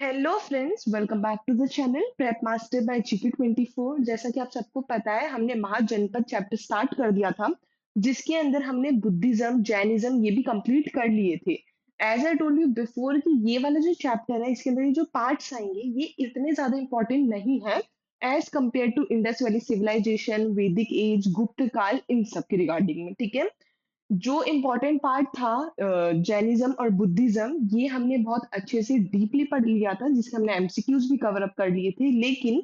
Hello friends, welcome back to the channel Prep Master by GK 24। जैसा कि आप सबको पता है, हमने महाजनपद चैप्टर स्टार्ट कर दिया था, जिसके अंदर हमने बुद्धिज्म जैनिज्म ये भी कंप्लीट कर लिए थे। As I told you before कि ये वाला जो चैप्टर है, इसके अंदर ये जो पार्ट्स आएंगे ये इतने ज्यादा इंपॉर्टेंट नहीं है as compare to Indus valley civilisation, Vedic age, Gupta काल, इन सब के रिगार्डिंग में। ठीक है। जो इम्पोर्टेंट पार्ट था जैनिज्म और बुद्धिज्म, ये हमने बहुत अच्छे से डीपली पढ़ लिया था, जिससे हमने एमसीक्यूज भी कवर अप कर लिए थे। लेकिन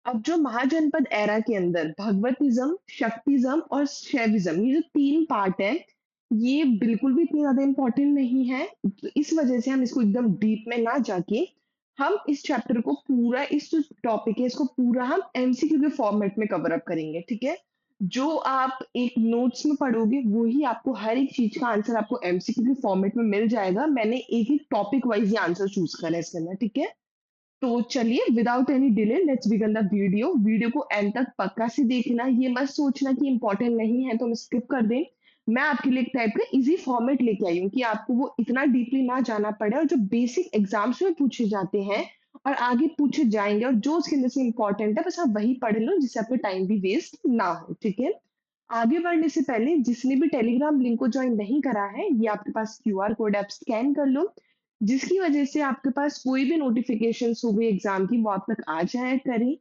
अब जो महाजनपद एरा के अंदर भगवतिज्म, शक्तिज्म और शैविज्म, ये जो तीन पार्ट है, ये बिल्कुल भी इतने ज्यादा इम्पोर्टेंट नहीं है। तो इस वजह से हम इसको एकदम डीप में ना जाके हम इस चैप्टर को पूरा, इस जो टॉपिक है इसको पूरा हम एमसीक्यू के फॉर्मेट में कवर अप करेंगे। ठीक है। जो आप एक नोट्स में पढ़ोगे वही आपको हर एक चीज का आंसर आपको एमसीक्यू के फॉर्मेट में मिल जाएगा। मैंने एक एक टॉपिक वाइज ही आंसर चूज करा है इसके अंदर। ठीक है। तो चलिए, without any delay let's begin the video. Video को एंड तक पक्का से देखना, ये मत सोचना कि इंपॉर्टेंट नहीं है तो हम स्किप कर दें। मैं आपके लिए एक टाइप का इजी फॉर्मेट लेके आई हूँ कि आपको वो इतना डीपली ना जाना पड़े, और जो बेसिक एग्जाम्स में पूछे जाते हैं और आगे पूछे जाएंगे और जो उसके अंदर से इंपॉर्टेंट है, बस आप वही पढ़ लो, जिससे आपका टाइम भी वेस्ट ना हो। ठीक है। आगे बढ़ने से पहले जिसने भी टेलीग्राम लिंक को ज्वाइन नहीं करा है, ये आपके पास क्यूआर कोड आप स्कैन कर लो, जिसकी वजह से आपके पास कोई भी नोटिफिकेशन हो गई एग्जाम की, वो आप तक आ जाया करें।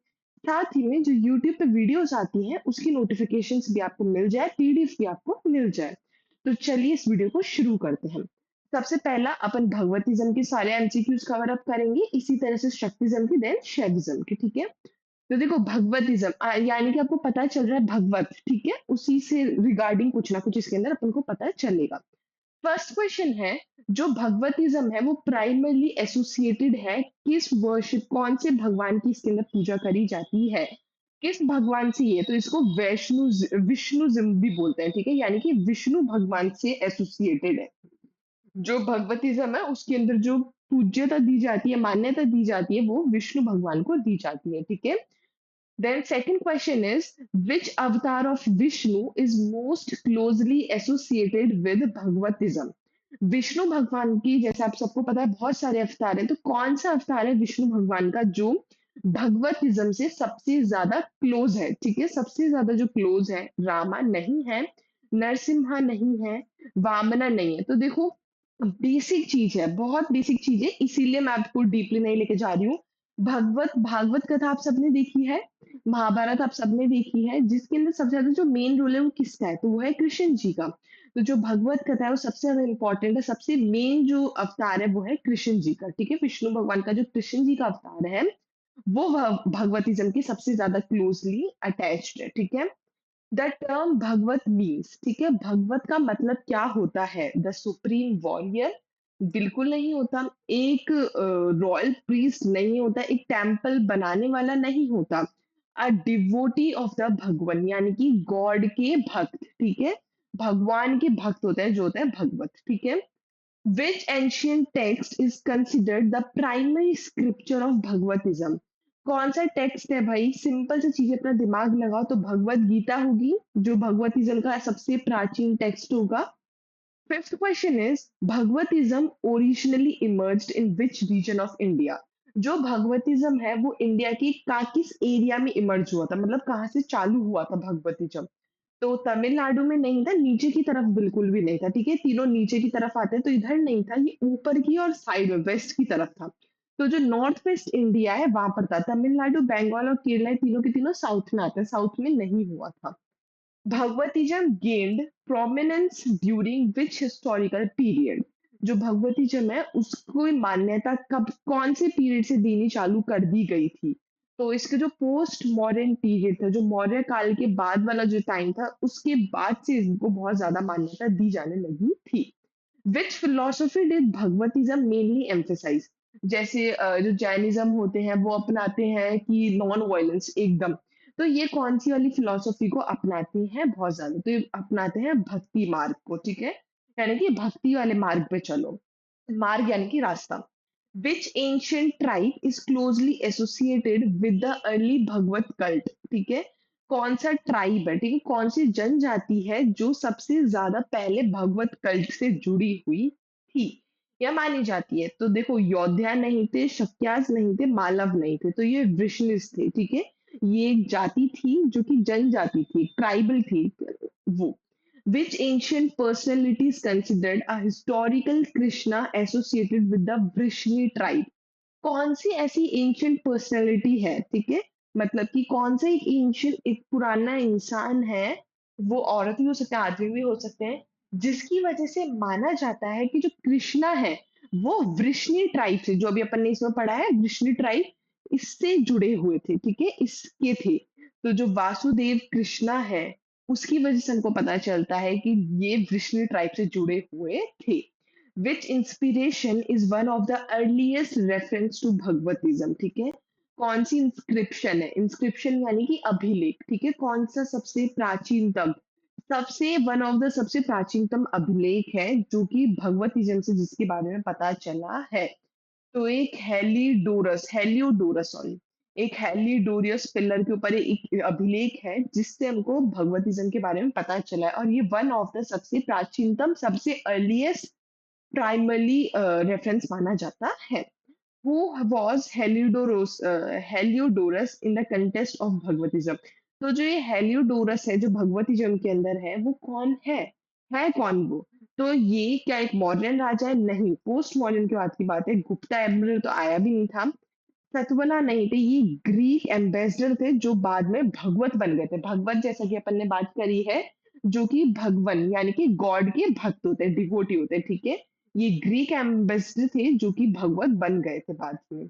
साथ ही में जो यूट्यूब पे वीडियोस आती हैं उसकी नोटिफिकेशंस भी आपको मिल जाए, पीडीएफ भी आपको मिल जाए। तो चलिए इस वीडियो को शुरू करते हैं। सबसे पहला अपन भगवतिज्म के सारे एमसीक्यूज कवर अप करेंगे, इसी तरह से शक्तिज्म की, देन शैविज्म की। ठीक है। तो देखो भगवतिज्म यानी कि आपको पता चल रहा है भगवत। ठीक है। उसी से रिगार्डिंग कुछ ना कुछ इसके अंदर अपन को पता चलेगा। फर्स्ट क्वेश्चन है, जो भगवतिज्म है वो प्राइमरली एसोसिएटेड है किस वर्शिप, कौन से भगवान की इसके अंदर पूजा करी जाती है, किस भगवान से? ये तो इसको वैष्णु विष्णुज्म भी बोलते हैं। ठीक है। यानी कि विष्णु भगवान से एसोसिएटेड है। जो भगवतिज्म है उसके अंदर जो पूज्यता दी जाती है, मान्यता दी जाती है, वो विष्णु भगवान को दी जाती है। ठीक है। Then second question is, which avatar of Vishnu is most closely associated with Bhagavatism? Vishnu भगवान की, जैसे आप सबको पता है, बहुत सारे अवतार हैं, तो कौन सा अवतार है विष्णु भगवान का जो भगवतिज्म से सबसे ज्यादा क्लोज है? ठीक है। सबसे ज्यादा जो क्लोज है, रामा नहीं है, नरसिम्हा नहीं है, वामना नहीं है। तो देखो, बेसिक चीज है, बहुत बेसिक चीज है, इसीलिए मैं आपको डीपली नहीं लेके जा रही हूँ। भगवत भागवत कथा आप सबने देखी है, महाभारत आप सबने देखी है, जिसके अंदर सबसे ज्यादा जो मेन रोल है वो किसका है? तो वो है कृष्ण जी का। तो जो भगवत कथा है वो सबसे ज्यादा इंपॉर्टेंट है, सबसे मेन जो अवतार है वो है कृष्ण जी का। ठीक है। विष्णु भगवान का जो कृष्ण जी का अवतार है, वो भगवतिज्म के सबसे ज्यादा क्लोजली अटैच्ड है। ठीक है। द टर्म भगवत मीन्स, ठीक है, भगवत का मतलब क्या होता है? The supreme warrior? बिल्कुल नहीं होता। एक रॉयल प्रीस्ट नहीं होता, एक टेम्पल बनाने वाला नहीं होता। अ डिवोटी ऑफ द भगवान, यानी कि गॉड के भक्त। ठीक है। भगवान के भक्त होते हैं जो होता है भगवत। ठीक है। Which ancient text is considered the primary scripture of Bhagavatism? कौन सा टेक्स्ट है भाई? सिंपल सी चीजें, अपना दिमाग लगाओ तो भगवत गीता होगी, जो भगवतिज्म का सबसे प्राचीन टेक्स्ट होगा। Fifth question is, Bhagavatism originally emerged in which region of India? जो भगवतिज्म है वो इंडिया की किस एरिया में इमर्ज हुआ था, मतलब कहाँ से चालू हुआ था भगवतिज्म? तो तमिलनाडु में नहीं था, नीचे की तरफ बिल्कुल भी नहीं था। ठीक है। तीनों नीचे की तरफ आते हैं, तो इधर नहीं था, ये ऊपर की और साइड में वेस्ट की तरफ था। तो जो नॉर्थ वेस्ट इंडिया है वहां पर था। तमिलनाडु, बंगाल और केरला, ये तीनों के तीनों साउथ में आते हैं, साउथ में नहीं हुआ था। Bhagavatism gained prominence during which historical period? जो भगवतिज्म है उसको मान्यता कब, कौन से पीरियड से देनी चालू कर दी गई थी? तो इसके जो पोस्ट मॉडर्न पीरियड था, जो मौर्य काल के बाद वाला जो टाइम था, उसके बाद से इनको बहुत ज्यादा मान्यता दी जाने लगी थी। विच फिलोसफी डिड भगवतिज्म मेनली एम्फेसाइज? जैसे जो जैनिज्म होते हैं वो अपनाते हैं कि नॉन वायलेंस एकदम, तो ये कौन सी वाली फिलोसफी को अपनाते हैं बहुत ज्यादा? तो ये अपनाते हैं भक्ति मार्ग को। ठीक है। यानी कि भक्ति वाले मार्ग पे चलो, मार्ग यानी कि रास्ता। Which ancient tribe is closely associated with the early Bhagavat cult? ठीक है। कौन सा ट्राइब है, ठीक है, कौन सी जनजाति है जो सबसे ज्यादा पहले भगवत कल्ट से जुड़ी हुई थी? या मानी जाती है। तो देखो योद्धा नहीं थे, शक्यास नहीं थे, मालव नहीं थे, तो ये वृष्णिस थे, ठीक है? ये एक जाति थी जो कि जनजाति थी, ट्राइबल थी वो। Which ancient personality is considered a historical Krishna associated with the Vrishni tribe? कौन सी ऐसी एंशियंट पर्सनैलिटी है, ठीक है? मतलब कि कौन सा एक एंशियंट एक पुराना इंसान है, वो औरत भी हो सकते हैं, आदमी भी हो सकते हैं, जिसकी वजह से माना जाता है कि जो कृष्णा है, वो वृष्णि ट्राइब से, जो अभी अपन ने इसमें पढ़ा है, वृष्णि ट्राइब, इससे जुड़े हुए थे, ठीक है? इसके थे। तो जो वासुदेव कृष्णा है, उसकी वजह से हमको पता चलता है कि ये वृष्णि ट्राइब से जुड़े हुए थे। Which inspiration is one of the earliest reference to भगवतिज्म, ठीक है? कौन सी इंस्क्रिप्शन है? इंस्क्रिप्शन यानी कि अभिलेख, ठीक है? कौन सा सबसे प्राचीनतम, सबसे वन ऑफ द सबसे प्राचीनतम अभिलेख है जो कि भगवतिज्म से जिसके बारे में पता चला है? तो एक हेलियोडोरस सॉरी, एक हेलियोडोरियस पिलर के ऊपर एक अभिलेख है जिससे हमको भगवतिज्म के बारे में पता चला है, और ये वन ऑफ द सबसे प्राचीनतम, सबसे अर्लीस्ट प्राइमरी रेफरेंस माना जाता है। Who was Heliodorus in the context of Bhagavatism? तो जो ये हेलियोडोरस है जो भगवतिज्म के अंदर है वो कौन है कौन वो? तो ये क्या एक मौर्यन राजा है? नहीं, पोस्ट मॉडर्न के बाद की बात है। गुप्ता एम्परर तो आया भी नहीं था। सतवला नहीं थे, ये ग्रीक एम्बेसडर थे जो बाद में भगवत बन गए थे। भगवत जैसा कि अपन ने बात करी है, जो कि भगवन यानी कि गॉड के भक्त होते हैं, डिवोटी होते हैं, ठीक है? ये ग्रीक एम्बेसडर थे जो कि भगवत बन गए थे बाद में।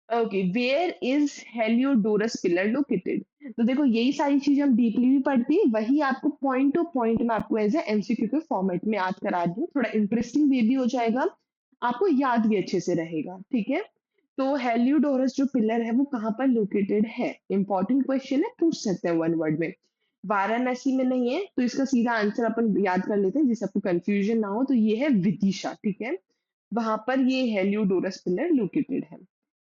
Okay, where is Heliodorus pillar located? तो देखो यही सारी चीज हम डीपली भी पढ़ती है, वही आपको पॉइंट टू पॉइंट में आपको एज ए एमसीक्यू के फॉर्मेट में याद करा दूं, थोड़ा इंटरेस्टिंग वे भी हो जाएगा, आपको याद भी अच्छे से रहेगा, ठीक है? तो हेलियोडोरस जो पिलर है वो कहाँ पर लोकेटेड है? इंपॉर्टेंट क्वेश्चन है, पूछ सकते हैं वन वर्ड में। वाराणसी में नहीं है, तो इसका सीधा आंसर अपन याद कर लेते हैं जिससे आपको कंफ्यूजन ना हो, तो ये है विदिशा, ठीक है? वहां पर ये हेलियोडोरस पिलर लोकेटेड है।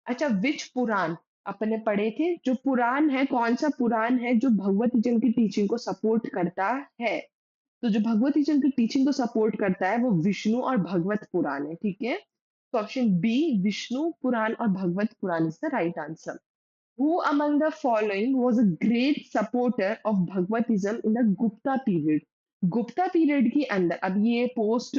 अच्छा, विच पुराण अपन ने पढ़े थे? जो पुराण है, कौन सा पुराण है जो भगवतीजन की टीचिंग को सपोर्ट करता है? तो जो भगवतीजन की टीचिंग को सपोर्ट करता है वो विष्णु और भगवत पुराण है, ठीक है? तो ऑप्शन बी, विष्णु पुराण और Bhagavat Purana is the right answer. Who among the following was a great supporter of Bhagavatism in the Gupta period? Gupta period के अंदर, अब ये पोस्ट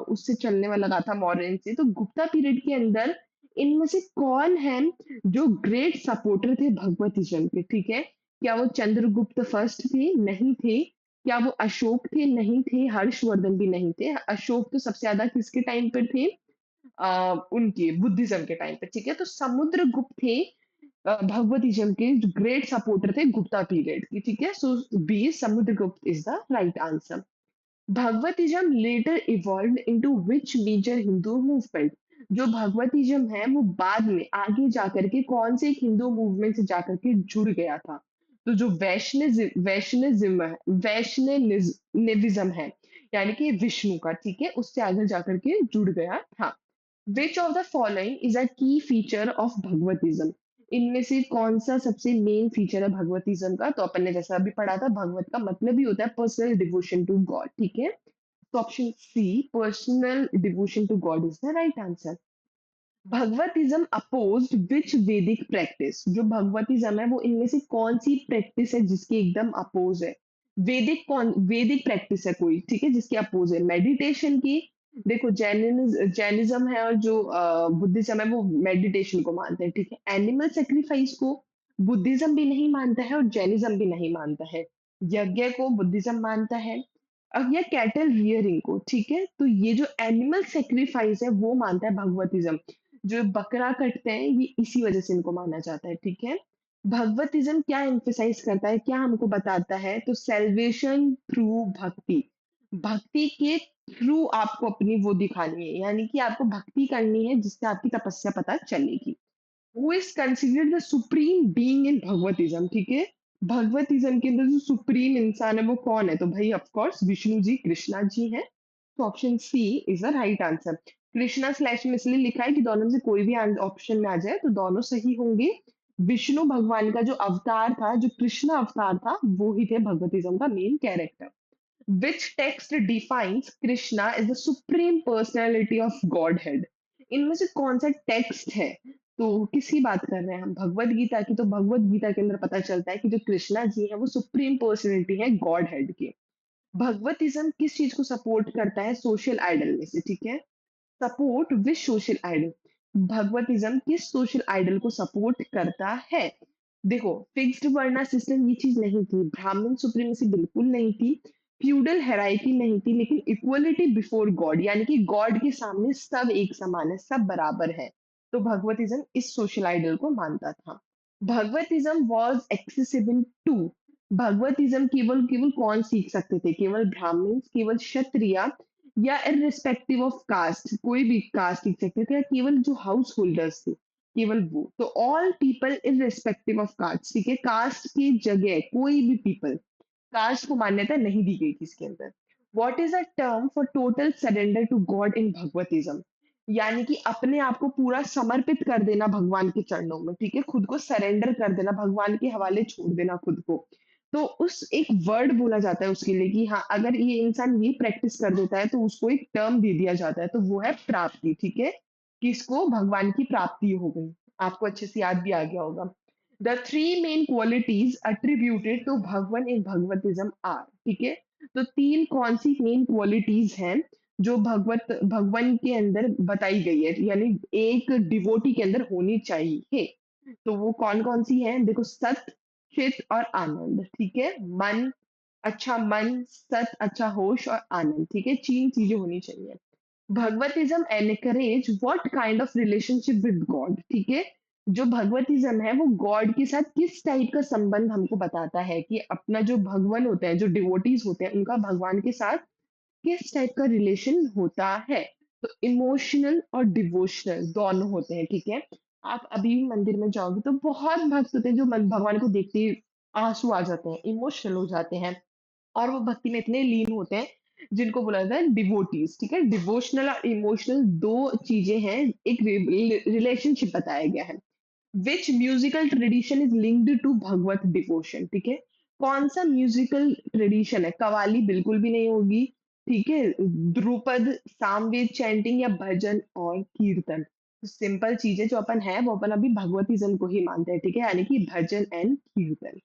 उससे चलने वाला लगा था मॉडर्न से, तो गुप्ता पीरियड के अंदर इनमें से कौन है जो ग्रेट सपोर्टर थे भगवतिज्म के, ठीक है? क्या वो चंद्रगुप्त फर्स्ट थे? नहीं थे। क्या वो अशोक थे? नहीं थे। हर्षवर्धन भी नहीं थे। अशोक तो सबसे ज्यादा किसके टाइम पर थे? उनके बुद्धिज्म के टाइम पे, ठीक है? तो समुद्रगुप्त थे भगवतिज्म के ग्रेट सपोर्टर थे गुप्ता पीरियड की, ठीक है? So B, Samudragupta is the right answer. Bhagavatism later evolve into which major Hindu movement? जो भगवतिज्म है वो बाद में आगे जाकर के कौन से एक हिंदू मूवमेंट से जाकर के जुड़ गया था? तो जो वैष्णविज्म है, यानी कि विष्णु का, ठीक है, उससे आगे जाकर के जुड़ गया था। विच of the following is a की फीचर ऑफ भगवतिज्म? इनमें से कौन सा सबसे मेन फीचर है भगवतिज्म का? तो अपन ने जैसा अभी पढ़ा था, भगवत का मतलब ही होता है पर्सनल डिवोशन टू गॉड, ठीक है? तो option C, personal devotion to god is the right answer. Bhagavatism opposed which Vedic practice? जो भगवतिज्म है वो इनमें से कौन सी प्रैक्टिस है जिसके एकदम अपोज है? वैदिक प्रैक्टिस है कोई, ठीक है, जिसके अपोज है? मेडिटेशन की? देखो जैनिज्म है और जो बुद्धिज्म है वो मेडिटेशन को मानते हैं, ठीक है? एनिमल सेक्रीफाइस को बुद्धिज्म भी नहीं मानता है और जैनिज्म भी नहीं मानता है। यज्ञ को बुद्धिज्म मानता है। अब ये कैटल रियरिंग को, ठीक है? तो ये जो एनिमल सेक्रीफाइस है वो मानता है भगवतिज्म। जो बकरा कटते हैं ये इसी वजह से इनको माना जाता है, ठीक है? भगवतिज्म क्या एम्फसाइज करता है, क्या हमको बताता है? तो सेल्वेशन थ्रू भक्ति। भक्ति के थ्रू आपको अपनी वो दिखानी है, यानी कि आपको भक्ति करनी है जिससे आपकी तपस्या पता चलेगी। Who is considered the supreme being in Bhagavatism, ठीक है? भगवतिज्म के अंदर जो सुप्रीम इंसान है वो कौन है? तो भाई ऑफ कोर्स विष्णु जी, कृष्णा जी हैं। तो option C is the right answer. Krishna slash में इसलिए लिखा है कि दोनों में से कोई भी ऑप्शन में आ जाए तो दोनों सही होंगे। विष्णु भगवान का जो अवतार था, जो कृष्ण अवतार था, वो ही थे भगवतिज्म का main character. Which text defines Krishna as the supreme personality of Godhead? इनमें से कौन सा टेक्स्ट है? तो किसकी बात कर रहे हैं हम? भगवत गीता की। तो भगवत गीता के अंदर पता चलता है कि जो कृष्णा जी है वो सुप्रीम पर्सनैलिटी है गॉड हेड की। भगवतिज्म किस चीज को सपोर्ट करता है? सोशल आइडल में से, ठीक है। Support which social ideal? Bhagavatism किस सोशल आइडल को सपोर्ट करता है? देखो, फिक्स्ड वर्ना सिस्टम ये चीज नहीं थी, ब्राह्मण सुप्रीमेसी बिल्कुल नहीं थी, फ्यूडल हेरारकी नहीं थी, लेकिन इक्वलिटी बिफोर गॉड, यानी कि गॉड के सामने सब एक समान है, सब बराबर है। तो भगवतिज्म इस सोशल आइडल को मानता था। भगवतिज्म वॉज एक्सेसिबल टू। भगवतिज्म केवल केवल कौन सीख सकते थे? केवल ब्राह्मण, केवल क्षत्रिय, या इररिस्पेक्टिव ऑफ कास्ट, कोई भी कास्ट सीख सकते थे, या केवल जो हाउस होल्डर्स थे केवल वो। तो all people irrespective of caste, ठीक है, कास्ट की जगह कोई भी पीपल, कास्ट को मान्यता नहीं दी गई थी इसके अंदर। What is a term for total surrender to god in Bhagavatism? यानी कि अपने आप को पूरा समर्पित कर देना भगवान के चरणों में, ठीक है, खुद को सरेंडर कर देना, भगवान के हवाले छोड़ देना खुद को। तो उस एक वर्ड बोला जाता है उसके लिए कि हाँ, अगर ये इंसान ये प्रैक्टिस कर देता है तो उसको एक टर्म दे दिया जाता है, तो वो है प्राप्ति, ठीक है। किसको? भगवान की प्राप्ति हो गई। आपको अच्छे से याद भी आ गया होगा। The three main qualities attributed to Bhagwan in भगवतिज्म are, ठीक है। तो तीन कौन सी मेन क्वालिटीज हैं जो भगवान के अंदर बताई गई है, यानी एक डिवोटी के अंदर होनी चाहिए। तो वो कौन कौन सी है? देखो, सत, चित और आनंद, ठीक है। अच्छा मन, सत, अच्छा होश और आनंद, ठीक है, तीन चीजें होनी चाहिए। Bhagavatism encourage what kind of relationship with god, ठीक है। जो भगवतिज्म है वो गॉड के साथ किस टाइप का संबंध हमको बताता है कि अपना जो भगवान होते हैं, जो डिवोटीज होते हैं, उनका भगवान के साथ किस टाइप का रिलेशन होता है। तो इमोशनल और डिवोशनल दोनों होते हैं, ठीक है। आप अभी भी मंदिर में जाओगे तो बहुत भक्त होते हैं जो भगवान को देखते ही आंसू आ जाते हैं, इमोशनल हो जाते हैं, और वो भक्ति में इतने लीन होते हैं, जिनको बोला जाता है डिवोटीज, ठीक है। डिवोशनल और इमोशनल दो चीजें हैं, एक रिलेशनशिप बताया गया है। Which musical tradition is linked to Bhagavat devotion, ठीक है। कौन सा म्यूजिकल ट्रेडिशन है? कवाली बिल्कुल भी नहीं होगी, ठीक है। ध्रुपद, सामवेद, चैंटिंग या भजन और कीर्तन। सिंपल चीजें जो अपन है वो अपन अभी भगवतिज्म को ही मानते हैं, ठीक है, यानी कि भजन एंड कीर्तन।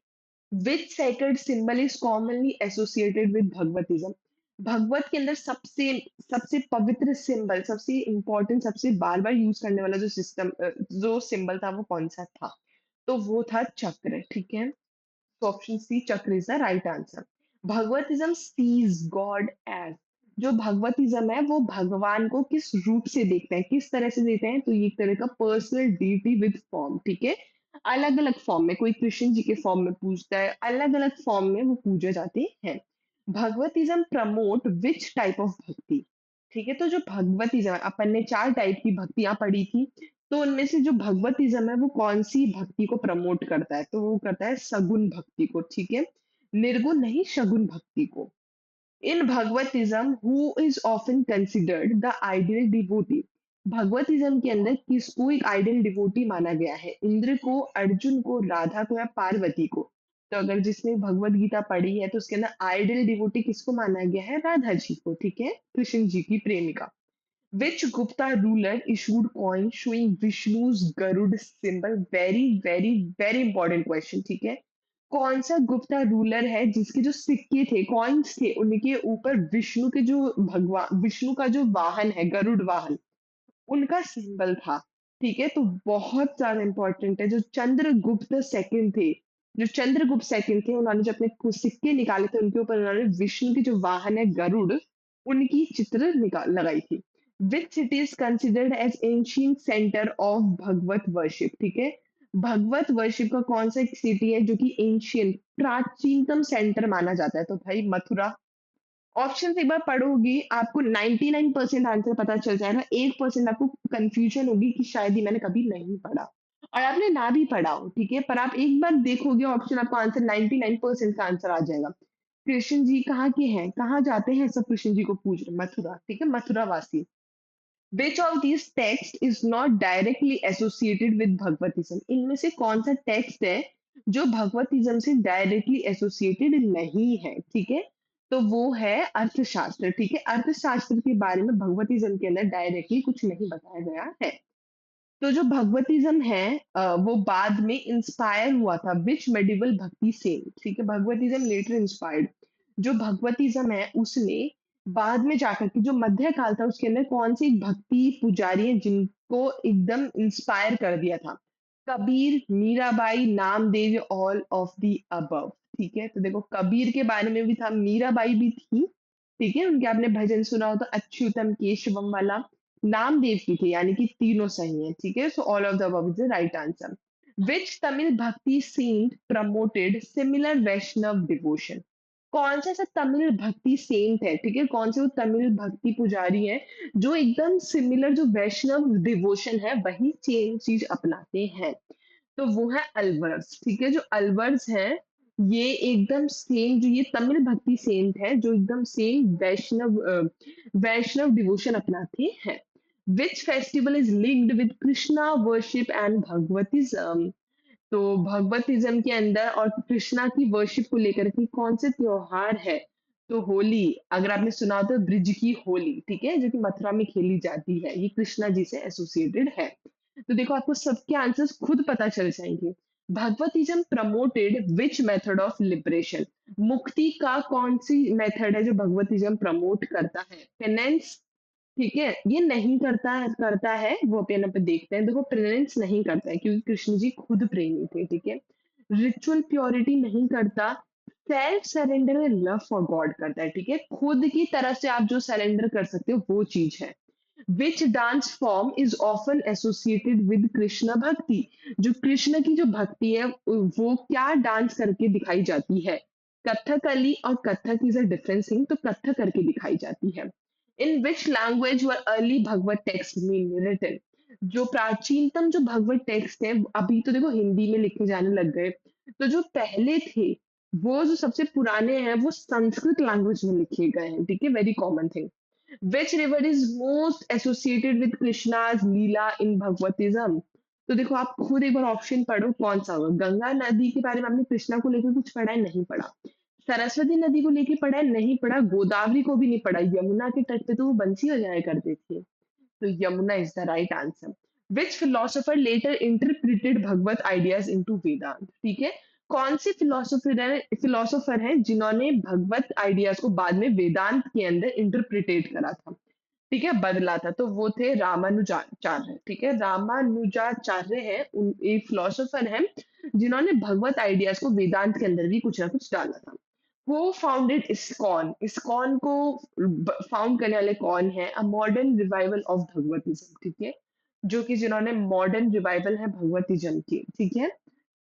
Which sacred symbol is commonly associated with भगवतिज्म? भगवत के अंदर सबसे सबसे पवित्र सिंबल, सबसे इंपॉर्टेंट, सबसे बार बार यूज करने वाला जो सिंबल था वो कौन सा था? तो वो था चक्र, ठीक है। तो option C, chakra is the right answer. Bhagavatism sees god as. जो भगवतिज्म है वो भगवान को किस रूप से देखते हैं, किस तरह से देखते हैं? तो ये एक तरह का पर्सनल डीटी विद फॉर्म, ठीक है। अलग अलग फॉर्म में, कोई कृष्ण जी के फॉर्म में पूजता है, अलग अलग फॉर्म में वो पूजे जाते हैं। भगवतिज्म प्रमोट विच टाइप ऑफ भक्ति? ठीक है, तो जो भगवतिज्म है, अपन ने चार टाइप की भक्तियां पढ़ी थी, तो उनमें से जो भगवतिज्म है वो कौन सी भक्ति को प्रमोट करता है? तो वो करता है सगुण भक्ति को, ठीक है, निर्गुण नहीं, सगुण भक्ति को। In Bhagavatism who is often considered the ideal devotee? Bhagavatism के अंदर किसको एक आइडियल डिवोटी माना गया है? इंद्र को, अर्जुन को, राधा को या पार्वती को? तो अगर जिसने भगवत गीता पढ़ी है तो उसके अंदर आइडियल डिवोटी किसको माना गया है? राधा जी को, ठीक है, कृष्ण जी की प्रेमिका। Which Gupta ruler issued coin showing Vishnu's Garud symbol? Very, very, very important question, ठीक है। कौन सा गुप्ता रूलर है जिसके जो सिक्के थे, कॉइन्स थे, उनके ऊपर विष्णु के जो भगवान, विष्णु का जो वाहन है, गरुड़ वाहन, उनका सिंबल था, ठीक है। तो बहुत ज्यादा इंपॉर्टेंट है। जो चंद्रगुप्त सेकंड थे, जो चंद्रगुप्त सेकंड थे, उन्होंने जब अपने सिक्के निकाले थे, उनके ऊपर उन्होंने विष्णु की जो वाहन है गरुड़, उनकी चित्र निकाल लगाई थी। Which city is considered as ancient centre of Bhagavat worship, ठीक है। भगवत वर्शिप का कौन सा एक सिटी है जो कि एंशियंट, प्राचीनतम सेंटर माना जाता है? तो भाई मथुरा। ऑप्शन एक बार पढ़ोगी आपको 99% आंसर पता चल जाएगा, 1% आपको कंफ्यूजन होगी कि शायद ही मैंने कभी नहीं पढ़ा, और आपने ना भी पढ़ा हो, ठीक है, पर आप एक बार देखोगे ऑप्शन, आपको आंसर 99% का आंसर आ जाएगा। कृष्ण जी कहाँ के हैं, कहाँ जाते हैं सब कृष्ण जी को पूजने? मथुरा, ठीक है, मथुरा वासी। Which of these text is not directly associated with भगवतिज्म? इनमें से कौन सा टेक्स्ट है जो भगवतिज्म से डायरेक्टली एसोसिएटेड नहीं है, ठीक है। तो वो है अर्थशास्त्र, ठीक है? अर्थशास्त्र के बारे में भगवतिज्म के अंदर डायरेक्टली कुछ नहीं बताया गया है। तो जो भगवतिज्म है वो बाद में इंस्पायर हुआ था विच मेडिवल भक्ति सेंट, ठीक है? भगवतिज्म लेटर इंस्पायर्ड। जो भगवतिज्म है उसने बाद में जाकर के जो मध्य काल था उसके अंदर कौन सी भक्ति पुजारी है जिनको एकदम इंस्पायर कर दिया था? Kabir, Mirabai, Namdev, all of the above, ठीक है? तो देखो कबीर के बारे में भी था, मीराबाई भी थी, ठीक है? उनके आपने भजन सुना हो तो अच्युतम केशवम वाला। नामदेव की थी, यानी कि तीनों सही हैं, ठीक है? So all of the above is the right answer. Which Tamil भक्ति सेंट प्रमोटेड सिमिलर वैष्णव डिवोशन? कौन सा ऐसा तमिल भक्ति सेंट है, ठीक है? कौन से वो तमिल भक्ति पुजारी हैं जो एकदम सिमिलर जो वैष्णव डिवोशन है वही सेम चीज अपनाते हैं? तो वो है अलवर्स, ठीक है? जो अलवर्स हैं ये एकदम सेम, जो ये तमिल भक्ति सेंट है जो एकदम सेम वैष्णव डिवोशन अपनाते हैं। Which festival is linked with Krishna worship and Bhagavatism? तो भगवतिज्म के अंदर और कृष्णा की वर्शिप को लेकर के कौन से त्योहार है? तो होली, अगर आपने सुना हो तो ब्रिज की होली, ठीक है? जो कि मथुरा में खेली जाती है, ये कृष्णा जी से एसोसिएटेड है। तो देखो आपको सबके आंसर्स खुद पता चल जाएंगे। Bhagavatism promoted which method of liberation? मुक्ति का कौन सी मेथड है जो भगवतिज्म प्रमोट करता है? पेनेंस, ठीक है? ये नहीं करता है, वो अपन पे देखते हैं। देखो प्रेजेंस नहीं करता है क्योंकि कृष्ण जी खुद प्रेमी थे, ठीक है? रिचुअल प्योरिटी नहीं करता, self surrender and love for God करता है, ठीक है? खुद की तरफ से आप जो सरेंडर कर सकते हो वो चीज है। Which dance form is often associated with Krishna भक्ति? जो कृष्ण की जो भक्ति है वो क्या डांस करके दिखाई जाती है? कथकली और Kathak is a different thing, तो कथक करके दिखाई जाती है। In which language were early Bhagavat text mean written? जो प्राचीनतम जो भगवत टेक्स्ट है अभी तो देखो हिंदी में लिखे जाने लग गए, तो जो पहले थे वो जो सबसे पुराने हैं वो संस्कृत लैंग्वेज में लिखे गए हैं, ठीक है? Very common thing. Which river is most associated with Krishna's Leela in Bhagavatism? तो देखो आप खुद एक बार ऑप्शन पढ़ो कौन सा होगा। गंगा नदी के बारे में आपने कृष्णा को लेकर कुछ पढ़ा है? नहीं पढ़ा। सरस्वती नदी को लेके पढ़ा है? नहीं पढ़ा। गोदावरी को भी नहीं पढ़ा। यमुना के तट पे तो वो बंसी बजाया करते थे। तो Yamuna is the right answer. Which philosopher later interpreted Bhagavat ideas into Vedanta? ठीक है? कौन से फिलोसोफर हैं जिन्होंने भगवत आइडियाज को बाद में वेदांत के अंदर इंटरप्रिटेट करा था, ठीक है, बदला था? तो वो थे रामानुजाचार्य, ठीक है? रामानुजाचार्य है एक फिलोसोफर है जिन्होंने भगवत आइडियाज को वेदांत के अंदर भी कुछ ना कुछ डाला था। Who founded ISKCON? इस्कॉन को फाउंड करने वाले कौन है? अ मॉडर्न रिवाइवल ऑफ भगवतिज्म, ठीक है? जो कि जिन्होंने मॉडर्न रिवाइवल है भगवतिज्म की, ठीक है?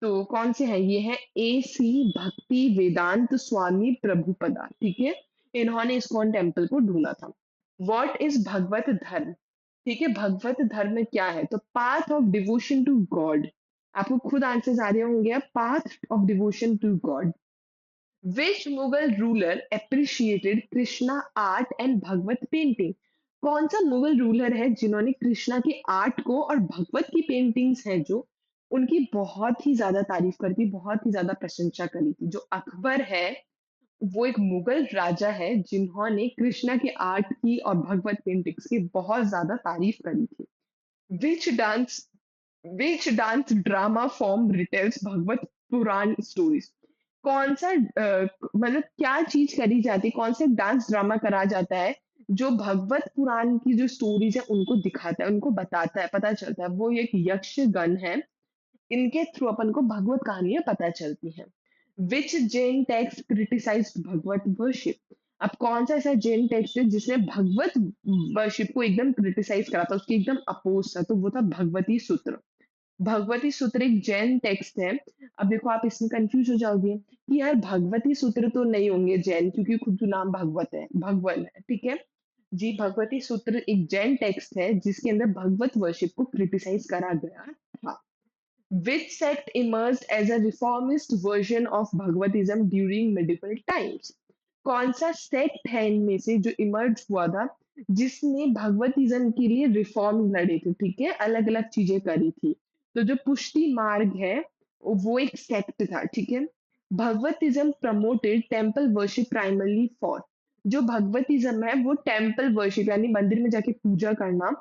तो कौन से हैं? ये है ए सी भक्ति वेदांत स्वामी प्रभुपदा, ठीक है? इन्होंने इस्कॉन टेम्पल को ढूंढा था। व्हाट इज भगवत धर्म? ठीक है, भगवत धर्म में क्या है? तो path of devotion to God. आपको खुद आंसर्स आ रहे होंगे। Path of devotion to God. Which Mughal ruler appreciated Krishna art and Bhagavat painting? कौन सा मुगल रूलर है जिन्होंने कृष्णा की आर्ट को और भगवत की पेंटिंग्स हैं जो उनकी बहुत ही ज्यादा तारीफ करी थी, बहुत ही ज्यादा प्रशंसा करी थी? जो अकबर है वो एक मुगल राजा है जिन्होंने कृष्णा की आर्ट की और भगवत पेंटिंग्स की बहुत ज्यादा तारीफ करी थी। Which dance which dance drama form retells Bhagavat Purana stories? कौन सा मतलब क्या चीज करी जाती है, कौन सा डांस ड्रामा करा जाता है जो भगवत पुराण की जो स्टोरीज है उनको दिखाता है, उनको बताता है, पता चलता है? वो एक यक्ष गण है, इनके थ्रू अपन को भगवत कहानियां पता चलती हैं। विच जैन टेक्स्ट क्रिटिसाइज भगवत वर्शिप? अब कौन सा ऐसा जैन टेक्स्ट है जिसने भगवत वर्शिप को एकदम क्रिटिसाइज करा था, उसके एकदम अपोज था? तो वो था भगवती सूत्र। भगवती सूत्र एक जैन टेक्स्ट है। अब देखो आप इसमें कंफ्यूज हो जाओगे कि यार भगवती सूत्र तो नहीं होंगे जैन क्योंकि खुद जो नाम भगवत है, भगवान है, ठीक है? जी, भगवती सूत्र एक जैन टेक्स्ट है जिसके अंदर भगवत वर्शिप को क्रिटिसाइज करा गया था। Which sect emerged as a reformist version of Bhagavatism during medieval times? कौन सा सेक्ट है इनमें से जो इमर्ज हुआ था जिसने भगवतिज्म के लिए रिफॉर्म लड़े थे, ठीक है? अलग अलग चीजें करी थी। तो जो पुष्टि मार्ग है वो एक सेक्ट था, ठीक है? Bhagavatism promoted temple worship primarily for. जो भगवतिज्म है वो टेम्पल वर्शिप यानी मंदिर में जाके पूजा करना,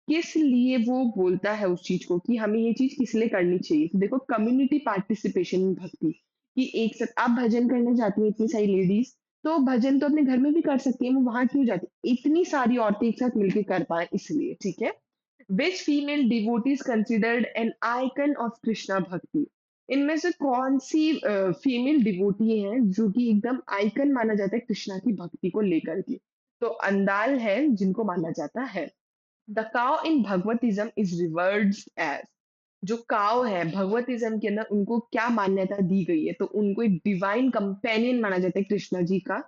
किस लिए वो बोलता है उस चीज को कि हमें ये चीज किस लिए करनी चाहिए। तो देखो, कम्युनिटी पार्टिसिपेशन इन भक्ति, कि एक साथ आप भजन करने जाती हैं इतनी सारी लेडीज, तो भजन तो अपने घर में भी कर सकती है, वो वहां क्यों जाती, इतनी सारी औरतें एक साथ मिलकर कर पाए इसलिए, ठीक है। Which female devotee is considered an icon of Krishna भक्ति। इनमें से कौन सी फीमेल डिवोटी है जो कि एकदम आइकन माना जाता है कृष्णा की भक्ति को लेकर के। तो अंदाल है जिनको माना जाता है। The cow in Bhagavatism is revered as. जो काउ है भगवतिज्म के अंदर उनको क्या मान्यता दी गई है, तो उनको एक डिवाइन कंपेनियन माना जाता है कृष्णा जी का।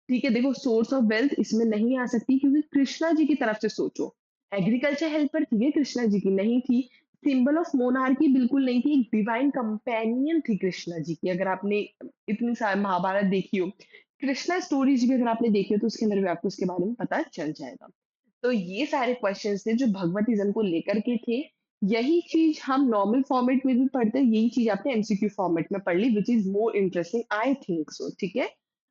ठीक है, देखो सोर्स ऑफ वेल्थ इसमें नहीं आ सकती क्योंकि कृष्णा जी की तरफ से सोचो, एग्रीकल्चर हेल्पर थी ये कृष्णा जी की नहीं थी। सिंबल ऑफ मोनार्की बिल्कुल नहीं थी, एक डिवाइन कंपेनियन थी कृष्णा जी की। अगर आपने इतनी सारी महाभारत देखी हो, कृष्णा स्टोरीज भी अगर आपने देखी हो तो उसके अंदर भी आपको उसके बारे में पता चल जाएगा। तो ये सारे क्वेश्चंस थे जो भगवतिज्म को लेकर के थे। यही चीज हम नॉर्मल फॉर्मेट में भी पढ़ते हैं, यही चीज आपने एमसीक्यू फॉर्मेट में पढ़ ली, which is more interesting I think so, ठीक है।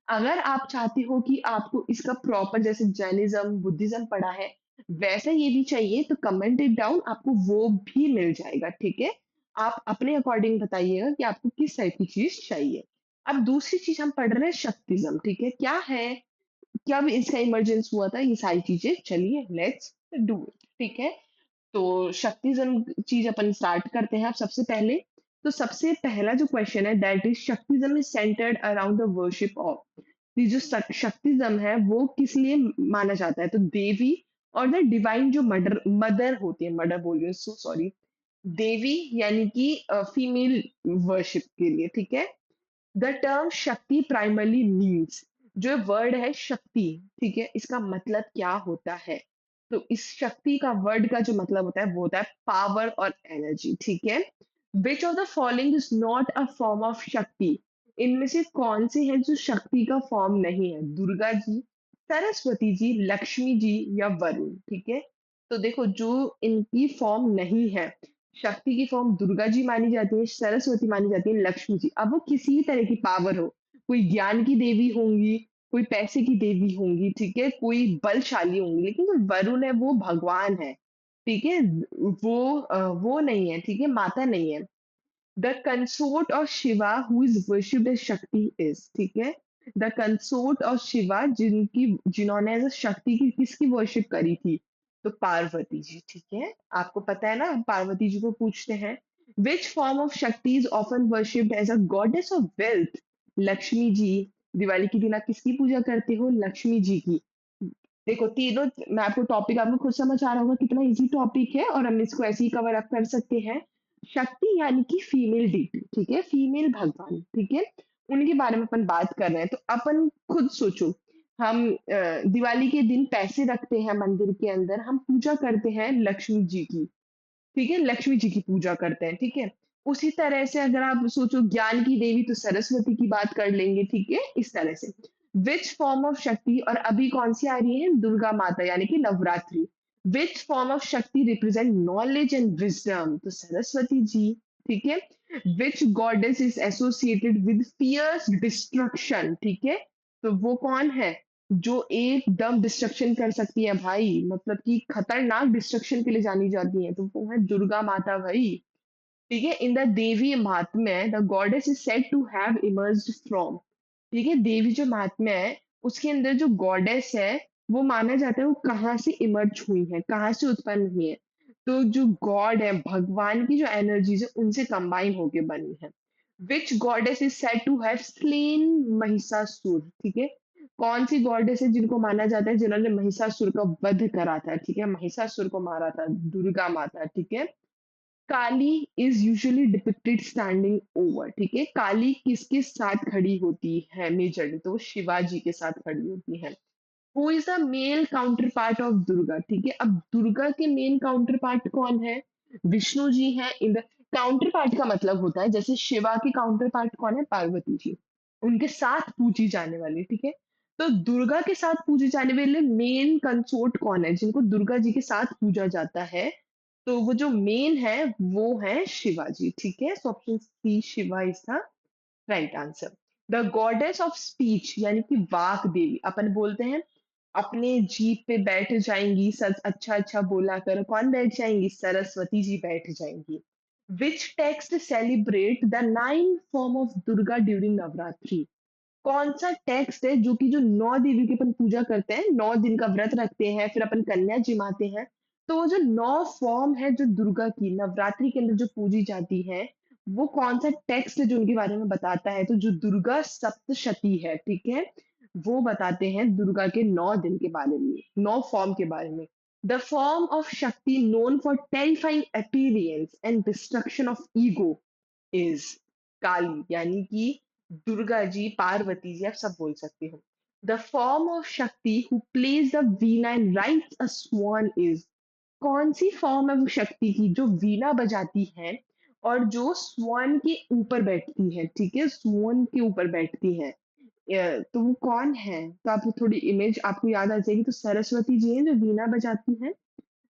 अगर आप चाहते हो कि आपको इसका प्रॉपर जैसे जैनिज्म बुद्धिज्म पढ़ा है वैसा ये भी चाहिए, तो कमेंट इट डाउन, आपको वो भी मिल जाएगा, ठीक है। आप अपने अकॉर्डिंग बताइएगा कि आपको किस टाइप की चीज चाहिए। अब दूसरी चीज हम पढ़ रहे हैं शक्तिज्म, ठीक है। क्या है, कब इसका इमरजेंस हुआ था, ये सारी चीजें, चलिए लेट्स डू इट, ठीक है। तो शक्तिज्म चीज अपन स्टार्ट करते हैं। अब सबसे पहले, तो सबसे पहला जो क्वेश्चन है that is Shaktism is centered around the worship of. ये जो शक्तिज्म है वो किस लिए माना जाता है, तो देवी और द डिवाइन जो मदर मदर होती है, मदर बोल रही हूँ सो सॉरी, देवी यानी कि फीमेल वर्शिप के लिए, ठीक है। द टर्म शक्ति प्राइमरली मीन्स, जो वर्ड है शक्ति, ठीक है, इसका मतलब क्या होता है, तो इस शक्ति का वर्ड का जो मतलब होता है वो होता है पावर और एनर्जी, ठीक है। Which of the following is not a form of शक्ति। इनमें से कौन से हैं जो शक्ति का फॉर्म नहीं है, दुर्गा जी, सरस्वती जी, लक्ष्मी जी या वरुण, ठीक है। तो देखो, जो इनकी फॉर्म नहीं है, शक्ति की फॉर्म दुर्गा जी मानी जाती है, सरस्वती मानी जाती है, लक्ष्मी जी। अब वो किसी भी तरह की पावर हो, कोई ज्ञान की देवी होंगी, कोई पैसे की देवी होंगी, ठीक है, कोई बलशाली होंगी, लेकिन जो वरुण है वो भगवान है, ठीक है। वो नहीं है, ठीक है, माता नहीं है। The consort of Shiva who is worshipped as Shakti is, ठीक है। द कंसोर्ट ऑफ शिवा जिन्होंने एज शक्ति की किसकी वर्शिप करी थी, तो पार्वती जी, ठीक है। आपको पता है ना, हम पार्वती जी को पूछते हैं। Which form of Shakti is often worshipped as a goddess of wealth, Lakshmi ji. Diwali के दिन आप किसकी पूजा करते हो, लक्ष्मी जी की। देखो तीनों, मैं आपको टॉपिक, आपको खुद समझ आ रहा होगा कितना इजी टॉपिक है और हम इसको ऐसे ही कवर अप कर सकते हैं। शक्ति यानी कि फीमेल डीटी, ठीक है, फीमेल भगवान, ठीक है। उनके बारे में अपन बात कर रहे हैं, तो अपन खुद सोचो, हम दिवाली के दिन पैसे रखते हैं मंदिर के अंदर, हम पूजा करते हैं लक्ष्मी जी की, ठीक है, लक्ष्मी जी की पूजा करते हैं, ठीक है। उसी तरह से अगर आप सोचो ज्ञान की देवी, तो सरस्वती की बात कर लेंगे, ठीक है, इस तरह से। विच फॉर्म ऑफ शक्ति, और अभी कौन सी आ रही है, दुर्गा माता यानी कि नवरात्रि। Which form of Shakti represent knowledge and wisdom, तो सरस्वती जी, ठीक है। Which goddess is associated with fierce destruction, ठीक है। तो वो कौन है जो एकदम डिस्ट्रक्शन कर सकती है भाई, मतलब कि खतरनाक डिस्ट्रक्शन के लिए जानी जाती है, तो वो है दुर्गा माता भाई, ठीक है। इन the Devi Mahatmya the goddess is said to have emerged from, ठीक है। देवी जो महात्म्य है उसके अंदर जो गॉडेस है वो माना जाता है वो कहाँ से इमर्ज हुई है, कहाँ से उत्पन्न हुई है, तो जो गॉड है भगवान की जो एनर्जीज है उनसे कंबाइन होके बनी है। Which goddess is said to have slain Mahishasura, ठीक है। कौन सी गॉडेस है जिनको माना जाता है जिन्होंने महिषासुर का वध करा था, ठीक है, महिषासुर को मारा था, दुर्गा माता, ठीक है। Kali is usually depicted standing over, ठीक है। काली किसके साथ खड़ी होती है मेजरली, तो वो शिवाजी के साथ खड़ी होती है। Who is the male counterpart of Durga, ठीक है। अब दुर्गा के मेन काउंटर पार्ट कौन है, विष्णु जी हैं। इन द काउंटर पार्ट का मतलब होता है जैसे शिवा की काउंटर पार्ट कौन है, पार्वती जी, उनके साथ पूजी जाने वाली, ठीक है। तो दुर्गा के साथ पूजे जाने वाले मेन कंसोर्ट कौन है जिनको दुर्गा जी के साथ पूजा जाता है, तो वो जो मेन है वो है शिवाजी, ठीक है। So option C Shiva is the right answer. The goddess of speech यानी कि वाक देवी, अपन बोलते हैं अपने जीप पे बैठ जाएंगी, सच अच्छा अच्छा बोला कर, कौन बैठ जाएंगी? सरस्वती जी बैठ जाएंगी। Which text celebrate the 9 form of Durga during Navratri? कौन सा टेक्स्ट है जो कि जो 9 देवी की अपन पूजा करते हैं, 9 दिन का व्रत रखते हैं, फिर अपन कन्या जिमाते हैं, तो वो जो 9 फॉर्म है जो दुर्गा की नवरात्रि के अंदर जो पूजी जाती है, वो कौन सा टेक्स्ट है जो उनके बारे में बताता है? तो जो दुर्गा सप्तशती है, ठीक है, वो बताते हैं दुर्गा के 9 दिन के बारे में, 9 फॉर्म के बारे में। The form of Shakti known for terrifying appearance and destruction of ego is Kali, यानी कि दुर्गा जी, पार्वती जी, आप सब बोल सकते हो। The form of Shakti who plays the veena and rides a swan is, कौन सी फॉर्म है वो शक्ति की जो वीणा बजाती है और जो स्वान के ऊपर बैठती है, ठीक है, स्वान के ऊपर बैठती है। तो वो कौन है? तो आप थोड़ी इमेज आपको याद आ जाएगी, तो सरस्वती जी हैं जो वीणा बजाती हैं।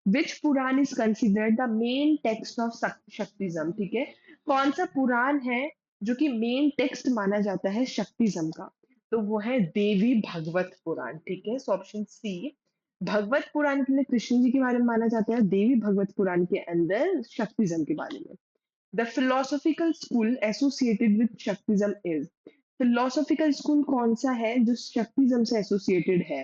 Which Purana is considered the main text of Shaktism, ठीक है, कौन सा पुराण है जो कि मेन टेक्स्ट माना जाता है शक्तिज्म का? तो वो है देवी भगवत पुराण, ठीक है, सो ऑप्शन सी। भगवत पुराण के लिए कृष्ण जी के बारे में माना जाता है, देवी भगवत पुराण के अंदर शक्तिज्म के बारे में। The philosophical school associated with Shaktism is, philosophical school कौन सा है जो शक्तिज्म से एसोसिएटेड है?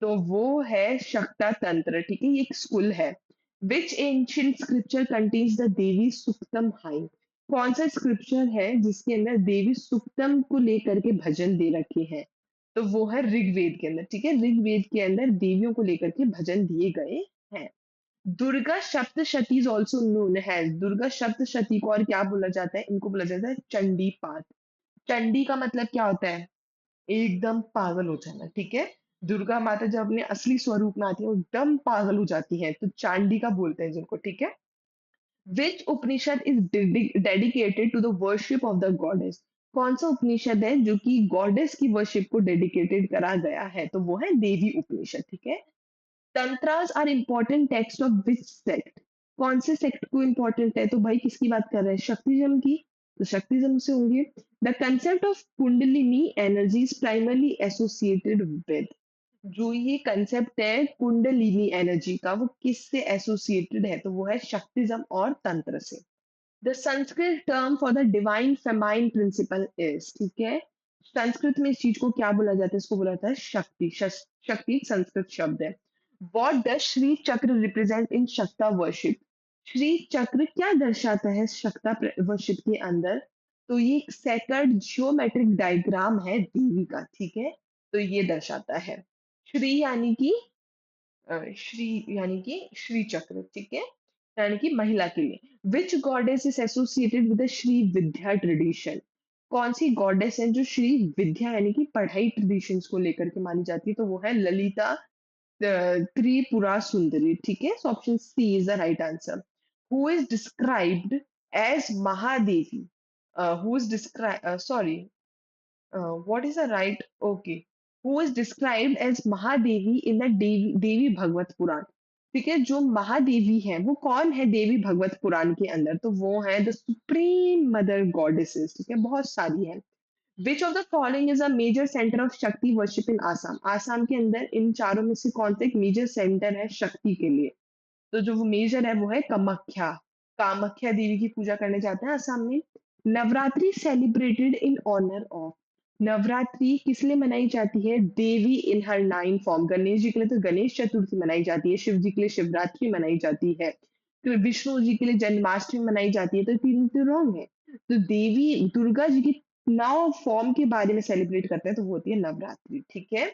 तो वो है शक्ता तंत्र, ठीक है, ये एक स्कूल है। Which ancient scripture contains the Devi Suktam hymn, कौन सा स्क्रिप्चर है जिसके अंदर देवी सुक्तम को लेकर के भजन दे रखे हैं? तो वो है ऋग्वेद के अंदर, ठीक है, ऋग्वेद के अंदर देवियों को लेकर के भजन दिए गए हैं। Durga Saptashati is also known है, दुर्गा सप्तशती को और क्या बोला जाता है? इनको बोला जाता है चंडी पाठ। चंडी का मतलब क्या होता है? एकदम पागल हो जाना, ठीक है। दुर्गा माता जब अपने असली स्वरूप में आती है वो एकदम पागल हो जाती है, तो चांडिका बोलते हैं जिनको, ठीक है। Which Upanishad is dedicated to the worship of the goddess, कौन सा उपनिषद है जो कि गॉडेस की वर्शिप को डेडिकेटेड करा गया है? तो वो है देवी उपनिषद, ठीक है। Tantras are important text of which sect, कौन से सेक्ट को इंपॉर्टेंट है? तो भाई किसकी बात कर रहे हैं? शक्तिज्म की, तो शक्तिज्म से होंगे। The concept of kundalini energy is primarily associated with, जो ये कंसेप्ट है कुंडलिनी एनर्जी का, वो किससे एसोसिएटेड है? तो वो है शक्तिज्म और तंत्र से। The Sanskrit term for the divine feminine principle is, ठीक है, संस्कृत में इस चीज को क्या बोला जाता है? इसको बोला जाता है शक्ति। शक्ति एक संस्कृत शब्द है। वॉट डज श्री चक्र रिप्रेजेंट इन शक्ता वर्शिप, श्री चक्र क्या दर्शाता है शक्ता वर्शिप के अंदर? तो ये एक सेकंड जियोमेट्रिक डायग्राम है देवी का, ठीक है, तो ये दर्शाता है। श्री यानी कि श्री यानी कि श्री चक्र, ठीक है, यानी कि महिला के लिए। Which goddess is associated with the Shri Vidya tradition, कौन सी गॉडेस है जो श्री विद्या यानी कि पढ़ाई ट्रेडिशंस को लेकर के मानी जाती है? तो वो है ललिता त्रिपुरा सुंदरी, ठीक है, so option C is the right answer. Who is described as Mahadevi, who is describe sorry, what is the right, okay, who is described as Mahadevi in the Devi Bhagavat Purana, ठीक है, जो महादेवी है वो कौन है देवी भगवत पुराण के अंदर? तो वो है द सुप्रीम मदर गॉडेसेस, ठीक है, बहुत सारी है। Which of the following is a major centre of Shakti worship in Assam, Assam के अंदर इन चारों में से कौन सा एक मेजर सेंटर है शक्ति के लिए? तो जो वो मेजर है वो है कामाख्या, कामाख्या देवी की पूजा करने जाते हैं आसाम में। Navratri celebrated in honour of, Navratri किस लिए मनाई जाती है? देवी इन हर 9 फॉर्म, गणेश जी के लिए तो गणेश चतुर्थी मनाई जाती है, शिव जी के लिए शिवरात्रि मनाई जाती है, फिर विष्णु जी के लिए जन्माष्टमी मनाई जाती है, तो तीन तो रॉन्ग है। तो देवी दुर्गा जी की 9 फॉर्म के बारे में सेलिब्रेट करते हैं, तो वो होती है नवरात्रि, ठीक है।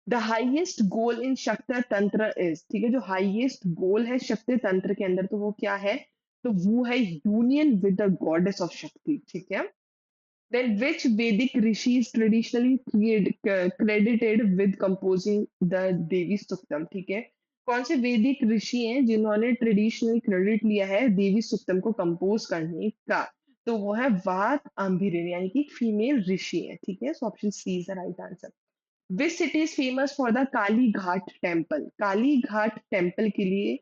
द हाईएस्ट गोल इन शक्ति तंत्र इज, ठीक है, जो हाईएस्ट गोल है शक्ति तंत्र के अंदर, तो वो क्या है? तो वो है union with the goddess of Shakti, ठीक है। Then which Vedic rishi is traditionally credited with composing the Devi Suktam, ठीक है, कौन से वैदिक ऋषि हैं जिन्होंने ट्रेडिशनली क्रेडिट लिया है देवी सुक्तम को कंपोज करने का? तो वो है वात अंभिरिन, यानी कि फीमेल ऋषि है, ठीक है, so option C is the right answer. Which city is famous for the Kalighat temple, Kalighat temple के लिए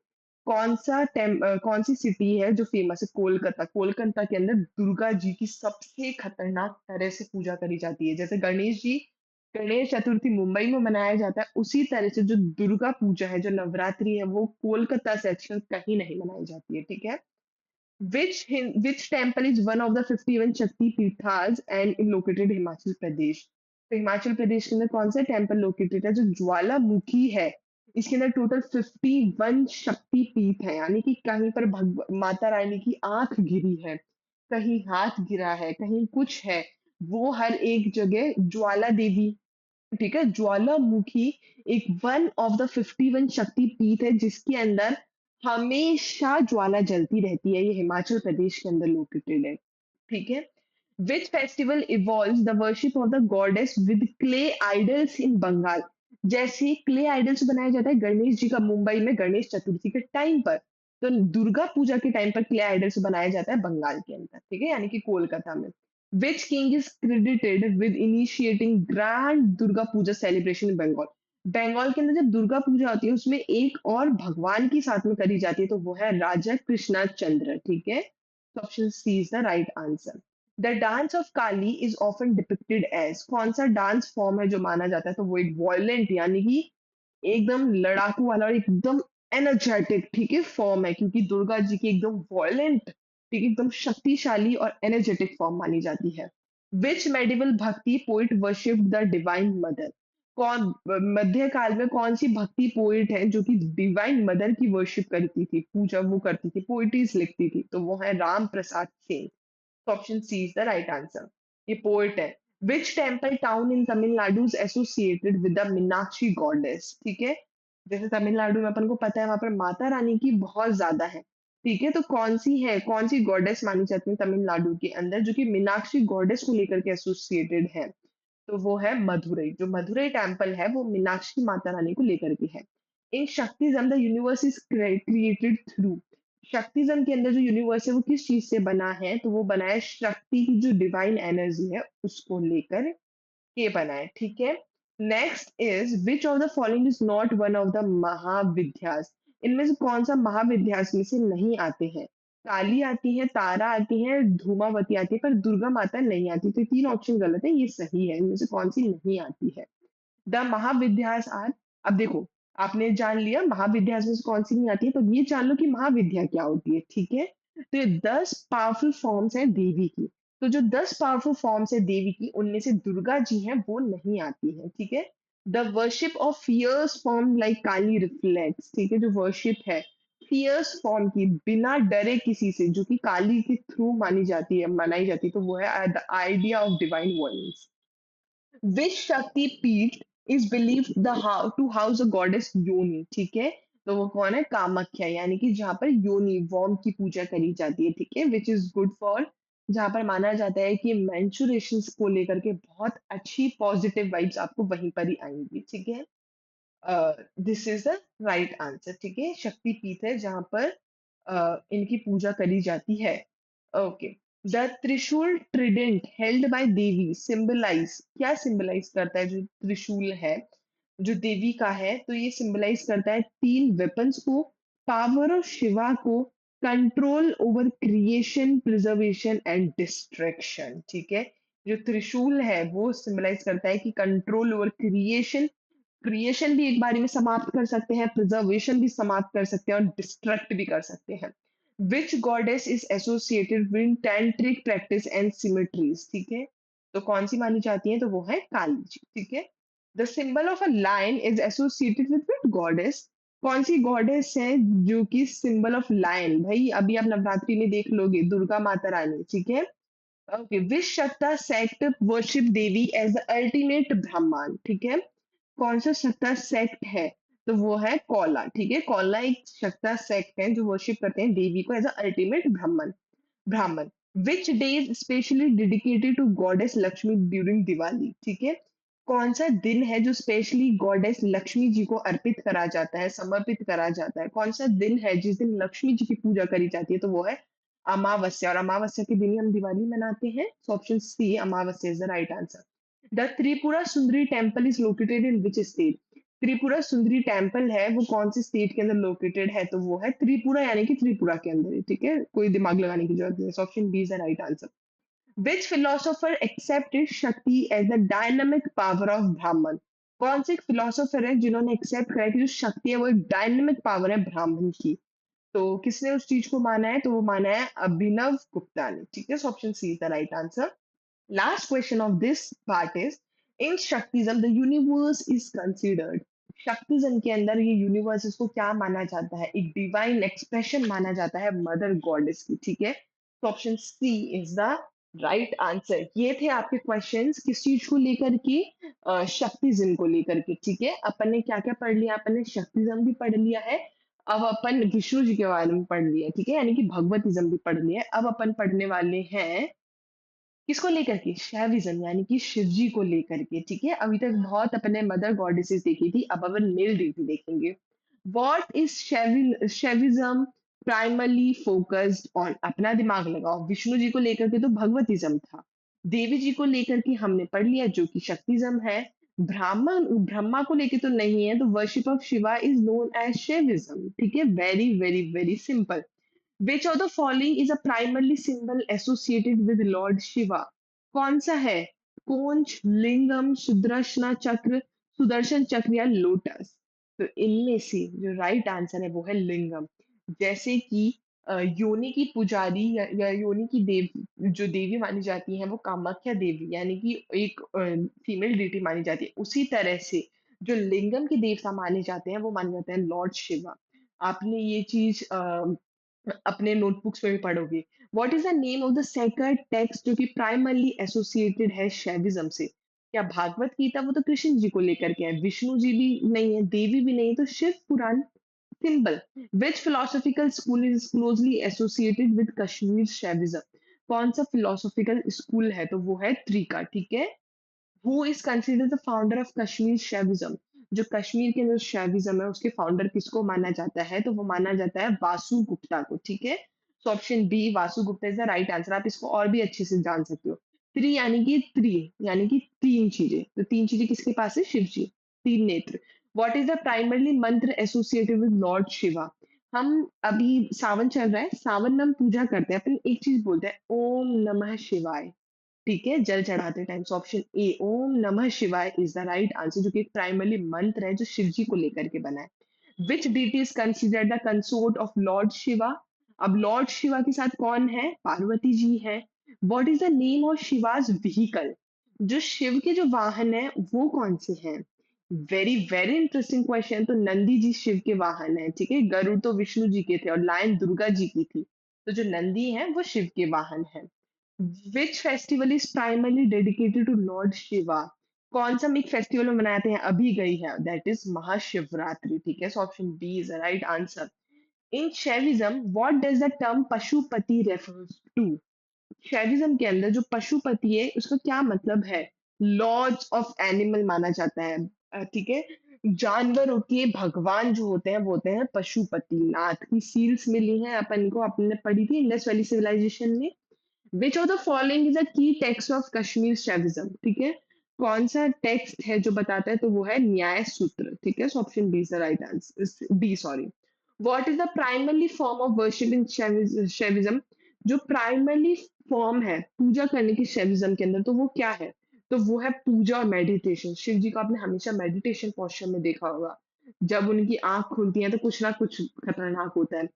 कौन सी सिटी है जो फेमस है? कोलकाता। कोलकाता के अंदर दुर्गा जी की सबसे खतरनाक तरह से पूजा करी जाती है। जैसे गणेश चतुर्थी मुंबई में मनाया जाता है, उसी तरह से जो दुर्गा पूजा है, जो नवरात्रि है, वो कोलकाता से अच्छा कहीं नहीं मनाई जाती है, ठीक है? Which temple is one of the 51 Shakti Peethas and located Himachal Pradesh? तो हिमाचल प्रदेश के अंदर कौन सा टेम्पल लोकेटेड है जो ज्वालामुखी है? इसके अंदर टोटल 51 शक्ति पीठ है, यानी कि कहीं पर माता रानी की आंख गिरी है, कहीं हाथ गिरा है, कहीं कुछ है। वो हर एक जगह ज्वाला देवी, ठीक है, ज्वालामुखी एक वन ऑफ द 51 शक्ति पीठ है जिसके अंदर हमेशा ज्वाला जलती रहती है। ये हिमाचल प्रदेश के अंदर लोकेटेड है, ठीक है। Which festival evolve the worship of the goddess with clay idols in Bengal? जैसे क्ले आइडल्स बनाया जाता है गणेश जी का मुंबई में गणेश चतुर्थी के टाइम पर, तो दुर्गा पूजा के टाइम पर क्ले आइडल्स बनाया जाता है बंगाल के अंदर, ठीक है, यानी कि कोलकाता में। Which king is credited with initiating grand Durga Puja celebration in Bengal? Bengal के अंदर जब दुर्गा पूजा होती है उसमें एक और भगवान की साथ में करी जाती है, तो वो है राजा कृष्णा चंद्र, ठीक है। Option C is the right answer. The dance of Kali is often depicted as, कौन सा डांस फॉर्म है जो माना जाता है? तो वो एक वॉयलेंट, यानी कि एकदम लड़ाकू वाला और एकदम एनर्जेटिक, ठीक है, फॉर्म है, क्योंकि दुर्गा जी की एकदम वॉयलेंट, ठीक है, एकदम शक्तिशाली और एनर्जेटिक फॉर्म मानी जाती है। विच मेडिवल भक्ति poet worship the divine mother? कौन मध्य काल में कौन सी भक्ति पोइट है जो कि डिवाइन मदर की वर्शिप करती थी, पूजा वो करती थी, पोइट्रीज लिखती थी? तो वो है Ram Prasad Singh. Option C is the right answer. ये पोएट है। Which temple town in Tamil Nadu is associated with the Meenakshi goddess? ठीक है, जैसे तमिलनाडु में अपन को पता है वहां पर माता रानी की बहुत ज्यादा है, ठीक है, तो कौन सी गॉडेस मानी जाती है तमिलनाडु के अंदर जो कि मीनाक्षी गॉडेस को लेकर के एसोसिएटेड है? तो वो है मधुरई। जो मधुरई टेम्पल है वो मीनाक्षी माता रानी को लेकर के है। In Shaktism the universe is created through, Shaktism के अंदर जो यूनिवर्स है वो किस चीज से बना है? तो वो बना है शक्ति की जो डिवाइन एनर्जी है उसको लेकर के बना है, ठीक है। Next is which of the following is not one of the Mahavidyas? इनमें से कौन सा महाविद्यास में से नहीं आते हैं? काली आती है, तारा आती है, धूमावती आती है, पर दुर्गा माता नहीं आती, तो तीन ऑप्शन गलत है, ये सही है। इनमें से कौन सी नहीं आती है? द महाविद्यास आर, अब देखो, आपने जान लिया महाविद्यास में से कौन सी नहीं आती है, तो ये जान लो कि महाविद्या क्या होती है, ठीक है। तो ये 10 पावरफुल फॉर्म्स है देवी की। तो जो 10 पावरफुल फॉर्म्स है देवी की, उनमें से दुर्गा जी हैं वो नहीं आती है, ठीक है। The worship of fierce form like Kali reflects, ठीक है, जो वर्शिप है फियर्स फॉर्म की, बिना डरे किसी से, जो कि काली के थ्रू मानी जाती है, मनाई जाती है, तो वो है the idea of divine voice. Which Shakti Peeth is believe the how to house a goddess yoni? ठीक है, तो वो कौन है? कामाख्या, यानी कि जहाँ पर योनि वॉर्म की पूजा करी जाती है, ठीक है, विच इज गुड फॉर, जहाँ पर माना जाता है कि मेंस्ट्रुएशन को लेकर के बहुत अच्छी पॉजिटिव वाइब्स आपको वहीं पर ही आएंगी, ठीक है। This is the right answer, ठीक है, शक्ति पीठ है जहाँ पर इनकी पूजा करी जाती है। Okay, the trishul trident held by Devi symbolise, क्या सिंबलाइज करता है? जो त्रिशूल है जो देवी का है, तो ये सिंबलाइज करता है तीन वेपन्स को, पावर ऑफ शिवा को, control over creation, preservation and distraction, ठीक है। जो त्रिशूल है वो सिंबलाइज करता है कि कंट्रोल ओवर क्रिएशन, क्रिएशन भी एक बारी में समाप्त कर सकते हैं, प्रिजर्वेशन भी समाप्त कर सकते हैं और डिस्ट्रक्ट भी कर सकते हैं। Which goddess is associated with tantric practice and cemeteries? ठीक है, तो कौन सी मानी जाती है? तो वो है काली जी, ठीक है। The symbol of a lion is associated with goddess? कौन सी गॉडेस है जो कि सिंबल ऑफ लायन? भाई अभी आप नवरात्रि में देख लोगे दुर्गा माता रानी, ठीक है। Okay, which Shakta sect worship Devi as the ultimate Brahmanda? ठीक है, कौन सा शक्ता सेक्ट है? तो वो है कौला, ठीक है, कौला एक शक्ता सेक्ट है जो वर्शिप करते हैं देवी को as a ultimate Brahman. Brahman which day is specially dedicated to goddess Lakshmi during Diwali? ठीक है, कौन सा दिन है जो स्पेशली गॉडेस लक्ष्मी जी को अर्पित करा जाता है, समर्पित करा जाता है? कौन सा दिन है जिस दिन लक्ष्मी जी की पूजा करी जाती है? तो वो है अमावस्या, और अमावस्या के दिन ही हम दिवाली मनाते हैं, सो option C Amavasya is the right answer. The Tripura Sundari temple is located in which state? Tripura Sundari temple है वो कौन से स्टेट के अंदर लोकेटेड है? तो वो है त्रिपुरा, यानी कि त्रिपुरा के अंदर है, ठीक है? कोई दिमाग लगाने की जरूरत नहीं है। Option B is the right answer. Which philosopher accepted Shakti as the dynamic power of Brahman? कौन से फिलोसोफर है जिन्होंने एक्सेप्ट करा कि जो शक्ति है वो एक डायनामिक पावर है ब्राह्मण की? तो किसने उस चीज को माना है? तो वो माना है अभिनव गुप्ता ने, ठीक है? Option C is the right answer. Last question of this part is, in Shaktism, the universe is considered. शक्तिज्म के अंदर ये यूनिवर्स इसको क्या माना जाता है? एक डिवाइन एक्सप्रेशन माना जाता है मदर गॉडेस की, ठीक है? तो option C is the right answer. ये थे आपके क्वेश्चंस किस चीज को लेकर के? शक्तिज्म को लेकर के, ठीक है? अपन ने क्या क्या पढ़ लिया? अपन ने शक्तिज्म भी पढ़ लिया है। अब अपन विष्णु जी के बारे में पढ़ लिया, ठीक है? यानी कि भगवतिज्म भी पढ़ लिया है। अब अपन पढ़ने वाले हैं किसको लेकर के? शैविज्म, यानी कि शिव जी को लेकर के, ठीक है? अभी तक बहुत अपने मदर गॉडेसेस देखी थी, अब अपन मेल डिटी देखेंगे। What is Shaivism primarily focused on? अपना दिमाग लगाओ। विष्णु जी को लेकर के तो भगवतिज्म था, देवी जी को लेकर के हमने पढ़ लिया जो कि शक्तिज्म है। ब्राह्मण ब्रह्मा को लेके तो नहीं है, तो worship of Shiva is known as Shaivism, ठीक है? Very very very simple. Which of the following is a primarily symbol associated with Lord Shiva? कौन सा है? कोंच, लिंगम, सुदर्शन चक्र या लोटस? तो इनमें से जो राइट आंसर है वो है लिंगम। जैसे कि योनि की पुजारी या योनि की जो देवी मानी जाती है वो कामाख्या देवी, यानी कि एक फीमेल डिटी मानी जाती है। उसी तरह से जो लिंगम के देवता माने जाते हैं वो माने जाते हैं लॉर्ड शिवा। आपने ये चीज अपने नोटबुक्स में भी पढ़ोगे। What is the name of the sacred text जो कि प्राइमरली एसोसिएटेड है शैविज्म से? क्या भागवत गीता? वो तो कृष्ण जी को लेकर के है, विष्णु जी भी नहीं है, देवी भी नहीं है, तो Shiv Purana. Symbol. Which philosophical school is closely associated with Kashmir Shaivism? कौन सा फिलोसॉफिकल स्कूल है? तो वो है त्रिका, ठीक है? Who is considered the founder of Kashmir Shaivism? जो कश्मीर के अंदर शैविज्म है उसके फाउंडर किसको माना जाता है? तो वो माना जाता है वासु गुप्ता को, ठीक है? So option B Vasu Gupta is the right answer. आप इसको और भी अच्छे से जान सकते हो। त्रि यानी कि तीन चीजें, तो तीन चीजें किसके पास है? शिव जी। तीन नेत्र। व्हाट इज द प्राइमरली मंत्र एसोसिएटेड विद लॉर्ड शिवा? हम अभी सावन चल रहा है, सावन में हम पूजा करते हैं, अपन एक चीज बोलते हैं, ओम नमः शिवाय, ठीक है? जल चढ़ाते टाइम। सो ऑप्शन ए ओम नमः शिवाय इज द राइट आंसर, जो कि एक प्राइमरी मंत्र है जो शिव जी को लेकर के बना है। Which deity is considered the consort of lord Shiva? अब लॉर्ड शिवा के साथ कौन है? पार्वती जी है। What is the name of Shiva's vehicle? जो शिव के जो वाहन है वो कौन से हैं? Very very interesting question. तो नंदी जी शिव के वाहन है, ठीक है? गरुड़ तो विष्णु जी के थे और लायन दुर्गा जी की थी। तो जो नंदी है वो शिव के वाहन है। Which festival is primarily dedicated to Lord Shiva? कौन सा हम एक फेस्टिवल मनाते हैं अभी गई है? दैट इज महाशिवरात्रि, ठीक है? So option B is the right answer. In Shaivism what does the term Pashupati refers to? Shaivism के अंदर जो पशुपति है उसका क्या मतलब है? लॉर्ड्स ऑफ एनिमल माना जाता है, ठीक है? जानवरों के भगवान जो होते हैं वो होते हैं पशुपति नाथ। की सील्स मिली हैं अपन को, आपने पढ़ी थी इंडस वैली सिविलाइजेशन में। विच of the following is a की टेक्स्ट ऑफ कश्मीर शैविज्म? ठीक है? कौन सा टेक्स्ट है जो बताता है? तो वो है न्याय सूत्र, ठीक है? So option B is the right answer, B sorry. What is the primary form of worship in Shaivism? जो प्राइमरी फॉर्म है पूजा करने की शैविज्म के अंदर, तो वो क्या है? तो वो है पूजा और मेडिटेशन। शिव जी को आपने हमेशा मेडिटेशन पोस्चर में देखा होगा। जब उनकी आंख खुलती है तो कुछ ना कुछ खतरनाक होता है।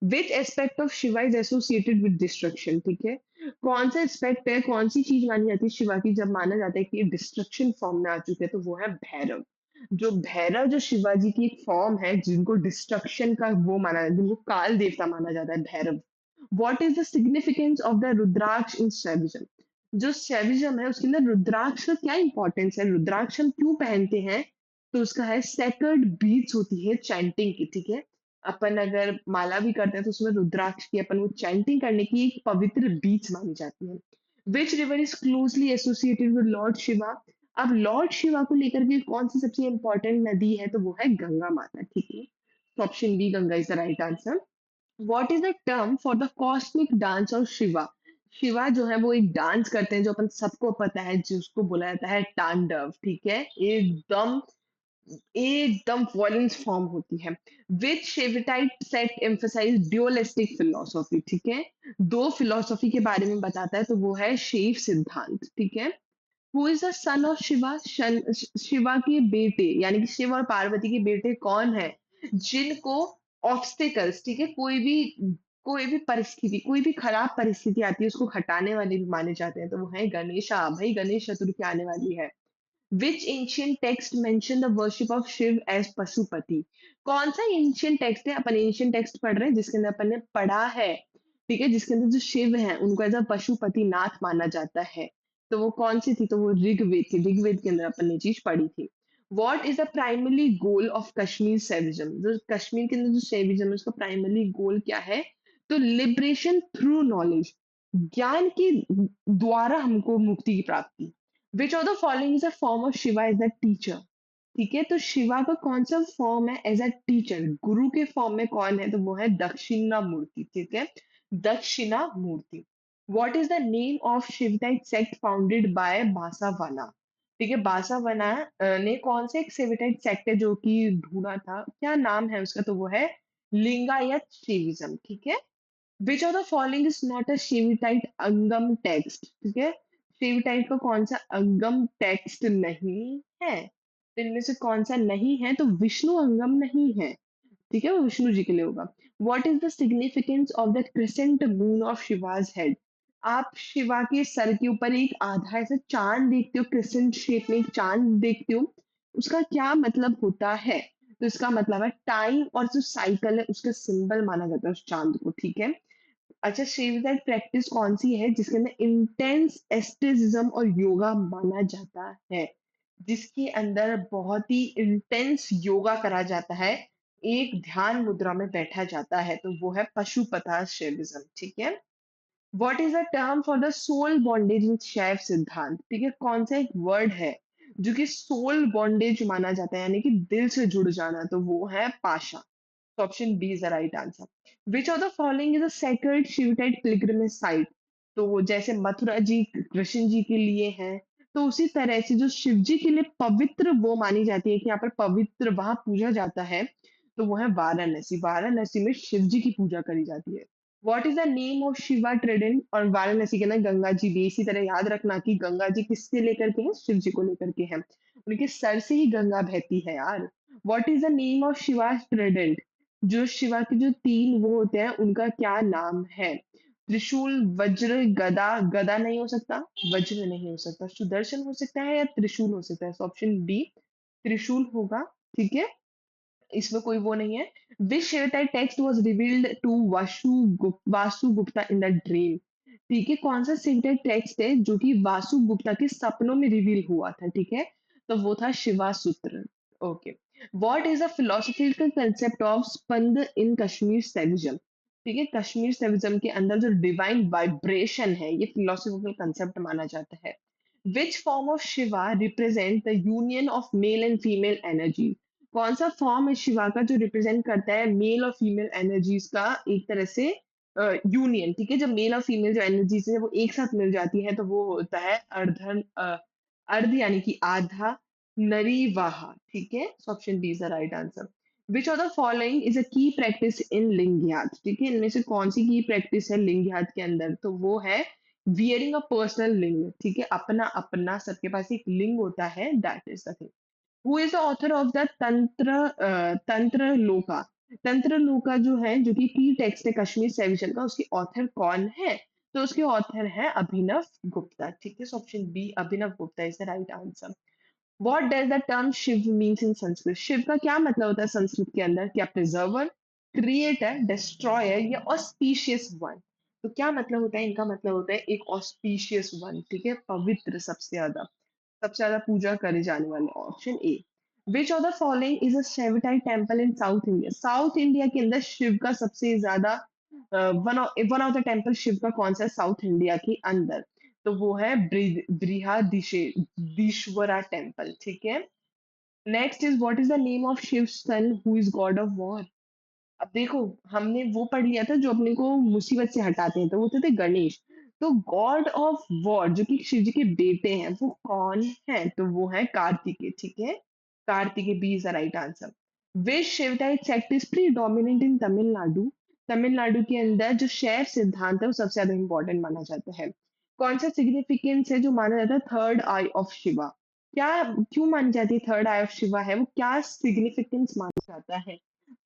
Which aspect of Shiva is associated with destruction? ठीक है? कौन सा एस्पेक्ट है, कौन सी चीज मानी जाती है शिवा की जब माना जाता है कि ये डिस्ट्रक्शन फॉर्म में आ चुके हैं? तो वो है भैरव। जो भैरव जो शिवाजी की एक फॉर्म है जिनको डिस्ट्रक्शन का वो माना जाता है, जिनको काल देवता माना जाता है, Bhairav. What is the significance of the rudraksha in Shaivism? जो शैविज्म है उसके अंदर रुद्राक्ष का क्या इंपॉर्टेंस है? रुद्राक्ष हम क्यों पहनते हैं? तो उसका है सेक्रेड बीट्स होती है चैंटिंग की, ठीक है? अपन अगर माला भी करते हैं तो उसमें रुद्राक्ष की अपन वो चैंटिंग करने की एक पवित्र बीच मानी जाती है। Which river is closely associated with Lord Shiva? अब लॉर्ड शिवा को लेकर के कौन सी सबसे इंपॉर्टेंट नदी है? तो वो है गंगा माता, ठीक है? तो option B Ganga is the right answer. What is the term for the cosmic dance of Shiva? Shiva जो है वो एक डांस करते हैं जो अपन सबको पता है, जिसको बोला जाता है तांडव, ठीक है? एकदम एकदम वॉलेंस फॉर्म होती है। विच शेविटाइट सेक्ट एम्फसाइज ड्यूअलिस्टिक फिलोसॉफी, ठीक है? दो फिलोसॉफी के बारे में बताता है, तो वो है शैव सिद्धांत, ठीक है? Who is the son of Shiva? Shiva के बेटे यानी कि शिव और पार्वती के बेटे कौन है जिनको ऑब्स्टिकल्स, ठीक है, कोई भी परिस्थिति, कोई भी खराब परिस्थिति आती है उसको हटाने वाले भी माने जाते हैं, तो वो है गणेशा। भाई गणेश चतुर्थी आने वाली है। Which ancient text mention the worship of Shiv as Pashupati? कौन सा एंशियंट टेक्स्ट है? अपन एंशियंट टेक्स्ट पढ़ रहे हैं जिसके अंदर अपन ने पढ़ा है, ठीक है, जिसके अंदर जो शिव है उनको एज अ पशुपति नाथ माना जाता है। तो वो कौन सी थी? तो वो ऋग्वेद थी। ऋग्वेद के अंदर अपन ने चीज पढ़ी थी। What is the primarily goal of Kashmir Savagism? जो कश्मीर के अंदर जो सेविज्म है उसका प्राइमरी गोल क्या है? तो लिबरेशन थ्रू नॉलेज, ज्ञान के द्वारा हमको मुक्ति की प्राप्ति। Which of the following is a form of Shiva as a teacher? ठीक है, तो शिवा का कौन सा फॉर्म है एज अ टीचर? गुरु के फॉर्म में कौन है? तो वो है दक्षिणा मूर्ति, ठीक है, Dakshinamurti. What is the name of Shivaite sect founded by Basavanna? ठीक है, बासावाना ने कौन से एक शिवटाइट सेक्ट है जो कि ढूंढा था, क्या नाम है उसका? तो वो है लिंगायत शिविज्म, ठीक है। Which of the following is not a Shivaite Agama text? ठीक है, शिविटाइट का कौन सा अंगम टेक्स्ट नहीं है? तो इनमें से कौन सा नहीं है? तो विष्णु अंगम नहीं है, ठीक है, वो विष्णु जी के लिए होगा। What is the significance of the crescent moon of Shiva's head? आप शिवा के सर के ऊपर एक आधा ऐसा चांद देखते हो, क्रिसेंट शेप में एक चांद देखते हो, उसका क्या मतलब होता है? तो इसका मतलब है टाइम और जो साइकिल है उसका सिंबल माना जाता है उस चांद को, ठीक है। अच्छा, शेविंग प्रैक्टिस कौन सी है जिसके अंदर इंटेंस एस्टेटिज्म और योगा माना जाता है? जिसके अंदर बहुत ही इंटेंस योगा करा जाता है, एक ध्यान मुद्रा में बैठा जाता है, तो वो है पशुपता शैविज्म, ठीक है। What is the term for the soul bondage in Shaiva Siddhanta? ठीक है, कौन सा एक वर्ड है जो कि सोल बॉन्डेज माना जाता है यानी कि दिल से जुड़ जाना? तो वो है पाशा। तो option B is the right answer. Which of the following is a sacred Shivaite pilgrimage site? तो वो जैसे मथुरा जी कृष्ण जी के लिए है, तो उसी तरह से जो शिव जी के लिए पवित्र वो मानी जाती है कि यहाँ पर पवित्र वहां पूजा जाता है, तो वो है वाराणसी। वाराणसी में शिव जी की पूजा करी जाती है। What is the name of Shiva Trident? और वाराणसी के ना गंगा जी भी, इसी तरह याद रखना कि गंगा जी किससे लेकर के हैं? शिव जी को लेकर के हैं। उनके सर से ही गंगा बहती है यार। What is the name of Shiva Trident? जो शिवा के जो तीन वो होते हैं उनका क्या नाम है? त्रिशूल, वज्र, गदा। गदा नहीं हो सकता, वज्र नहीं हो सकता, सुदर्शन हो सकता है या त्रिशूल हो सकता है। ऑप्शन बी त्रिशूल होगा, ठीक है, इसमें कोई वो नहीं है। Which Shaivite text was revealed to Vasu Gupta in the dream? ठीक है, कौन सा शेयरटाइट टेक्स्ट है जो कि वासु गुप्ता के सपनों में रिवील हुआ था? ठीक है, तो वो था Shiva Sutra. Okay. What is the philosophical concept of Spanda in Kashmir Shaivism? ठीक है, कश्मीर सेविज्म के अंदर जो डिवाइन वाइब्रेशन है ये फिलोसॉफिकल कंसेप्ट माना जाता है। विच form of Shiva represent the union of male and female energy? कौन सा फॉर्म है शिवा का जो रिप्रेजेंट करता है मेल और फीमेल एनर्जीज का एक तरह से यूनियन? ठीक है, जब मेल और फीमेल जो एनर्जीज है वो एक साथ मिल जाती है तो वो होता है अर्ध यानी कि आधा नरीवाह, ठीक है। Option B is the right answer. Which of the following is a key practice इन लिंगयात? ठीक है, इनमें से कौन सी की प्रैक्टिस है लिंगयात के अंदर? तो वो है वियरिंग अ पर्सनल लिंग, ठीक है, अपना अपना सबके पास एक लिंग होता है, that is the thing. Who is the author of the तंत्र लोका? तंत्र लोका जो है जो कि की टेक्स्ट है कश्मीर सेविजन का, उसके ऑथर कौन है? तो उसके ऑथर है अभिनव गुप्ता, ठीक है। Option B Abhinav Gupta is the right answer. What does the term Shiv means in Sanskrit? Shiv का क्या मतलब होता है संस्कृत के अंदर? क्या प्रिजर्वर, क्रिएटर, डिस्ट्रॉयर या ऑस्पिशियस वन? तो क्या मतलब होता है इनका? मतलब होता है एक ऑस्पिशियस वन, ठीक है, पवित्र, सबसे ज्यादा पूजा करे जाने वाले। Option A. Which of the following is a Shaivite temple in South India? South India के अंदर शिव का सबसे ज्यादा one of the temple Shiv का कौन सा है साउथ इंडिया के अंदर? तो वो है बृहदीश्वरा टेम्पल, ठीक है। Next is what is the name of Shiv son who is god of war? अब देखो, हमने वो पढ़ लिया था जो अपने को मुसीबत से हटाते हैं, तो वो थे गणेश। तो गॉड ऑफ वॉर जो कि शिव जी के बेटे हैं वो कौन है? तो वो है कार्तिकेय, ठीक है। Kartikeya B is the right answer. Which Shivaite sect is predominant in Tamil Nadu? Tamil Nadu के अंदर जो शैव सिद्धांत है वो सबसे ज्यादा इंपॉर्टेंट माना जाता है। कौन सा सिग्निफिकेंस है जो माना जाता है थर्ड आई ऑफ शिवा? क्या, क्यों मानी जाती है थर्ड आई ऑफ शिवा है वो, क्या सिग्निफिकेंस माना जाता है?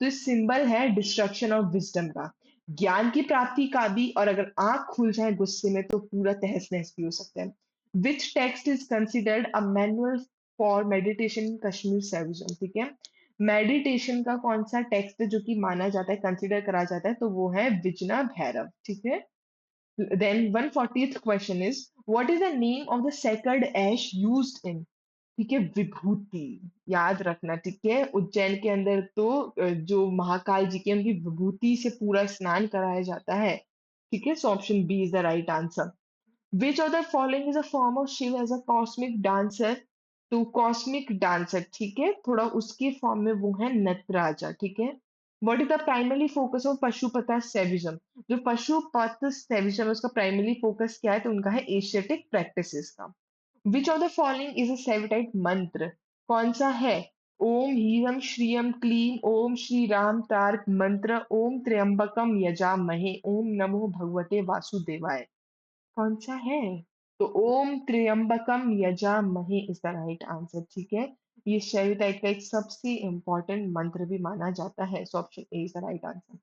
तो सिंबल है डिस्ट्रक्शन ऑफ विजडम का, ज्ञान की प्राप्ति का भी, और अगर आंख खुल जाए गुस्से में तो पूरा तहस नहस भी हो सकता है। Which text is considered a manual for meditation in Kashmir Shaivism? ठीक है, मेडिटेशन का कौन सा टेक्स्ट है जो कि माना जाता है, कंसिडर करा जाता है, तो वो है विजना भैरव। ठीक है, then 140th question is what is the name of the sacred ash used in? ठीक है, विभूति, याद रखना। ठीक है, उज्जैन के अंदर तो जो महाकाल जी के उनकी विभूति से पूरा स्नान कराया जाता है। ठीक है, so option B is the right answer. Which of the following is a form of Shiv as a cosmic dancer? तो कॉस्मिक डांसर, ठीक है, थोड़ा उसके फॉर्म में वो है नटराजा। ठीक है, what is the primary focus of Pashupata Shaivism? जो पशुपत सेविज्म है उसका प्राइमरी फोकस क्या है, तो उनका है एशियाटिक प्रैक्टिसेस का। Which of the following is a Shaivite mantra? कौन सा है? ओम ह्रीम श्रीयम क्लीम ओम श्री राम तारक मंत्र ओम त्र्यंबकम यजामहे ओम नमो भगवते वासुदेवाय। कौन सा है? तो ओम त्र्यंबकम यजामहे इज द राइट आंसर। ठीक है, ये शैवटाइट का एक सबसे इंपॉर्टेंट मंत्र भी माना जाता है, so option A is the right answer.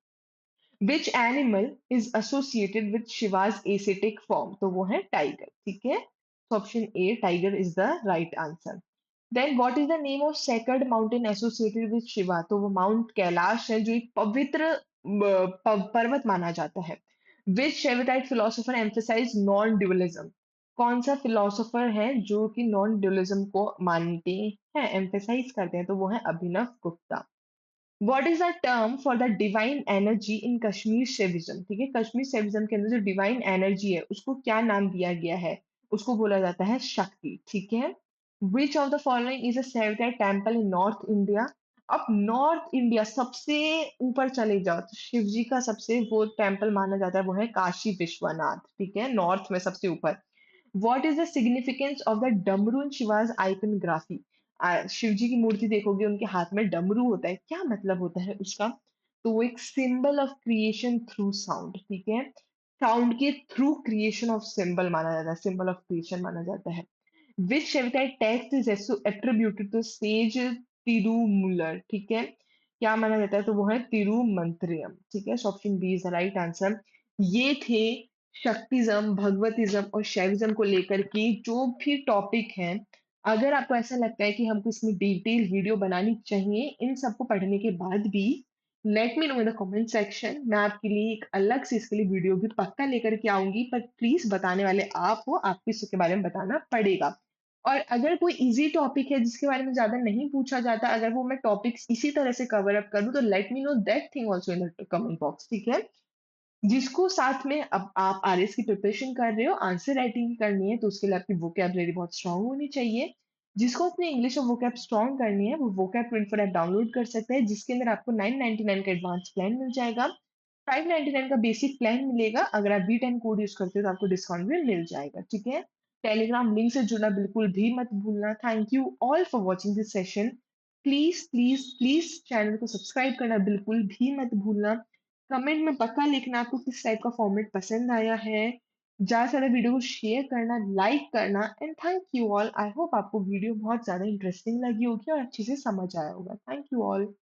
Which animal is associated with Shiva's ascetic form? तो वो है टाइगर। ठीक है, तो option A tiger is the right answer. Then what is the name of sacred mountain associated with Shiva? तो वो mount Kailash है जो एक पवित्र पर्वत माना जाता है। Which शेविटाइट philosopher emphasise non dualism? कौन सा फिलोसोफर है जो कि नॉन ड्यूअलिज्म को मानते हैं, एम्फेसाइज करते हैं? तो वो है Abhinav Gupta. What is the term for the divine energy in Kashmir Shaivism? ठीक है, कश्मीर शैविज्म के अंदर जो डिवाइन एनर्जी है उसको क्या नाम दिया गया है? उसको बोला जाता है शक्ति। ठीक है, which of the following is a seventh temple in north India? अब नॉर्थ इंडिया सबसे ऊपर चले जाओ तो शिव जी का सबसे वो टेम्पल माना जाता है वो है काशी विश्वनाथ। ठीक है, नॉर्थ में सबसे ऊपर। What is the significance of the डमरू in शिवाज iconography? शिव जी की मूर्ति देखोगे उनके हाथ में डमरू होता है, क्या मतलब होता है उसका? तो वो एक symbol of creation through sound. ठीक है, साउंड के थ्रू क्रिएशन ऑफ सिंबल माना जाता है, सिंबल ऑफ क्रिएशन माना जाता है। Which Shaivite text is attributed to sage Tirumular? ठीक है, क्या माना जाता है, तो वो है तिरुमंत्रियम। ठीक है, option B is the right answer. ये थे शक्तिज्म, भगवतिज्म और शैविज्म को लेकर के जो भी टॉपिक हैं। अगर आपको ऐसा लगता है कि हमको इसमें डिटेल वीडियो बनानी चाहिए इन सबको पढ़ने के बाद भी, let me know in the comment section. मैं आपके लिए एक अलग से इसके लिए वीडियो भी पक्का लेकर के आऊंगी, पर प्लीज बताने वाले आप हो, आपको इसके बारे में बताना पड़ेगा। और अगर कोई इजी टॉपिक है जिसके बारे में ज्यादा नहीं पूछा जाता, अगर वो मैं टॉपिक्स इसी तरह से कवर अप करूँ, तो let me know that thing also in the comment box. ठीक है, जिसको साथ में अब आप आरएस की प्रिपरेशन कर रहे हो, आंसर राइटिंग करनी है, तो उसके लिए आपकी वोकैबुलरी बहुत स्ट्रांग होनी चाहिए। जिसको अपने इंग्लिश और वोकैब स्ट्रांग करनी है वो वोकैब 24 ऐप डाउनलोड कर सकता है, जिसके अंदर आपको 999 का एडवांस प्लान मिल जाएगा, 599 का बेसिक प्लान मिलेगा। अगर आप B10 कोड यूज करते हो तो आपको डिस्काउंट भी मिल जाएगा। ठीक है, टेलीग्राम लिंक से जुड़ना बिल्कुल भी मत भूलना। Thank you all for watching this session. Please please please channel को सब्सक्राइब करना बिल्कुल भी मत भूलना। कमेंट में पक्का लिखना आपको किस टाइप का फॉर्मेट पसंद आया है। ज्यादा से ज्यादा वीडियो को शेयर करना, लाइक करना, and thank you all. I hope आपको वीडियो बहुत ज्यादा इंटरेस्टिंग लगी होगी और अच्छे से समझ आया होगा। Thank you all.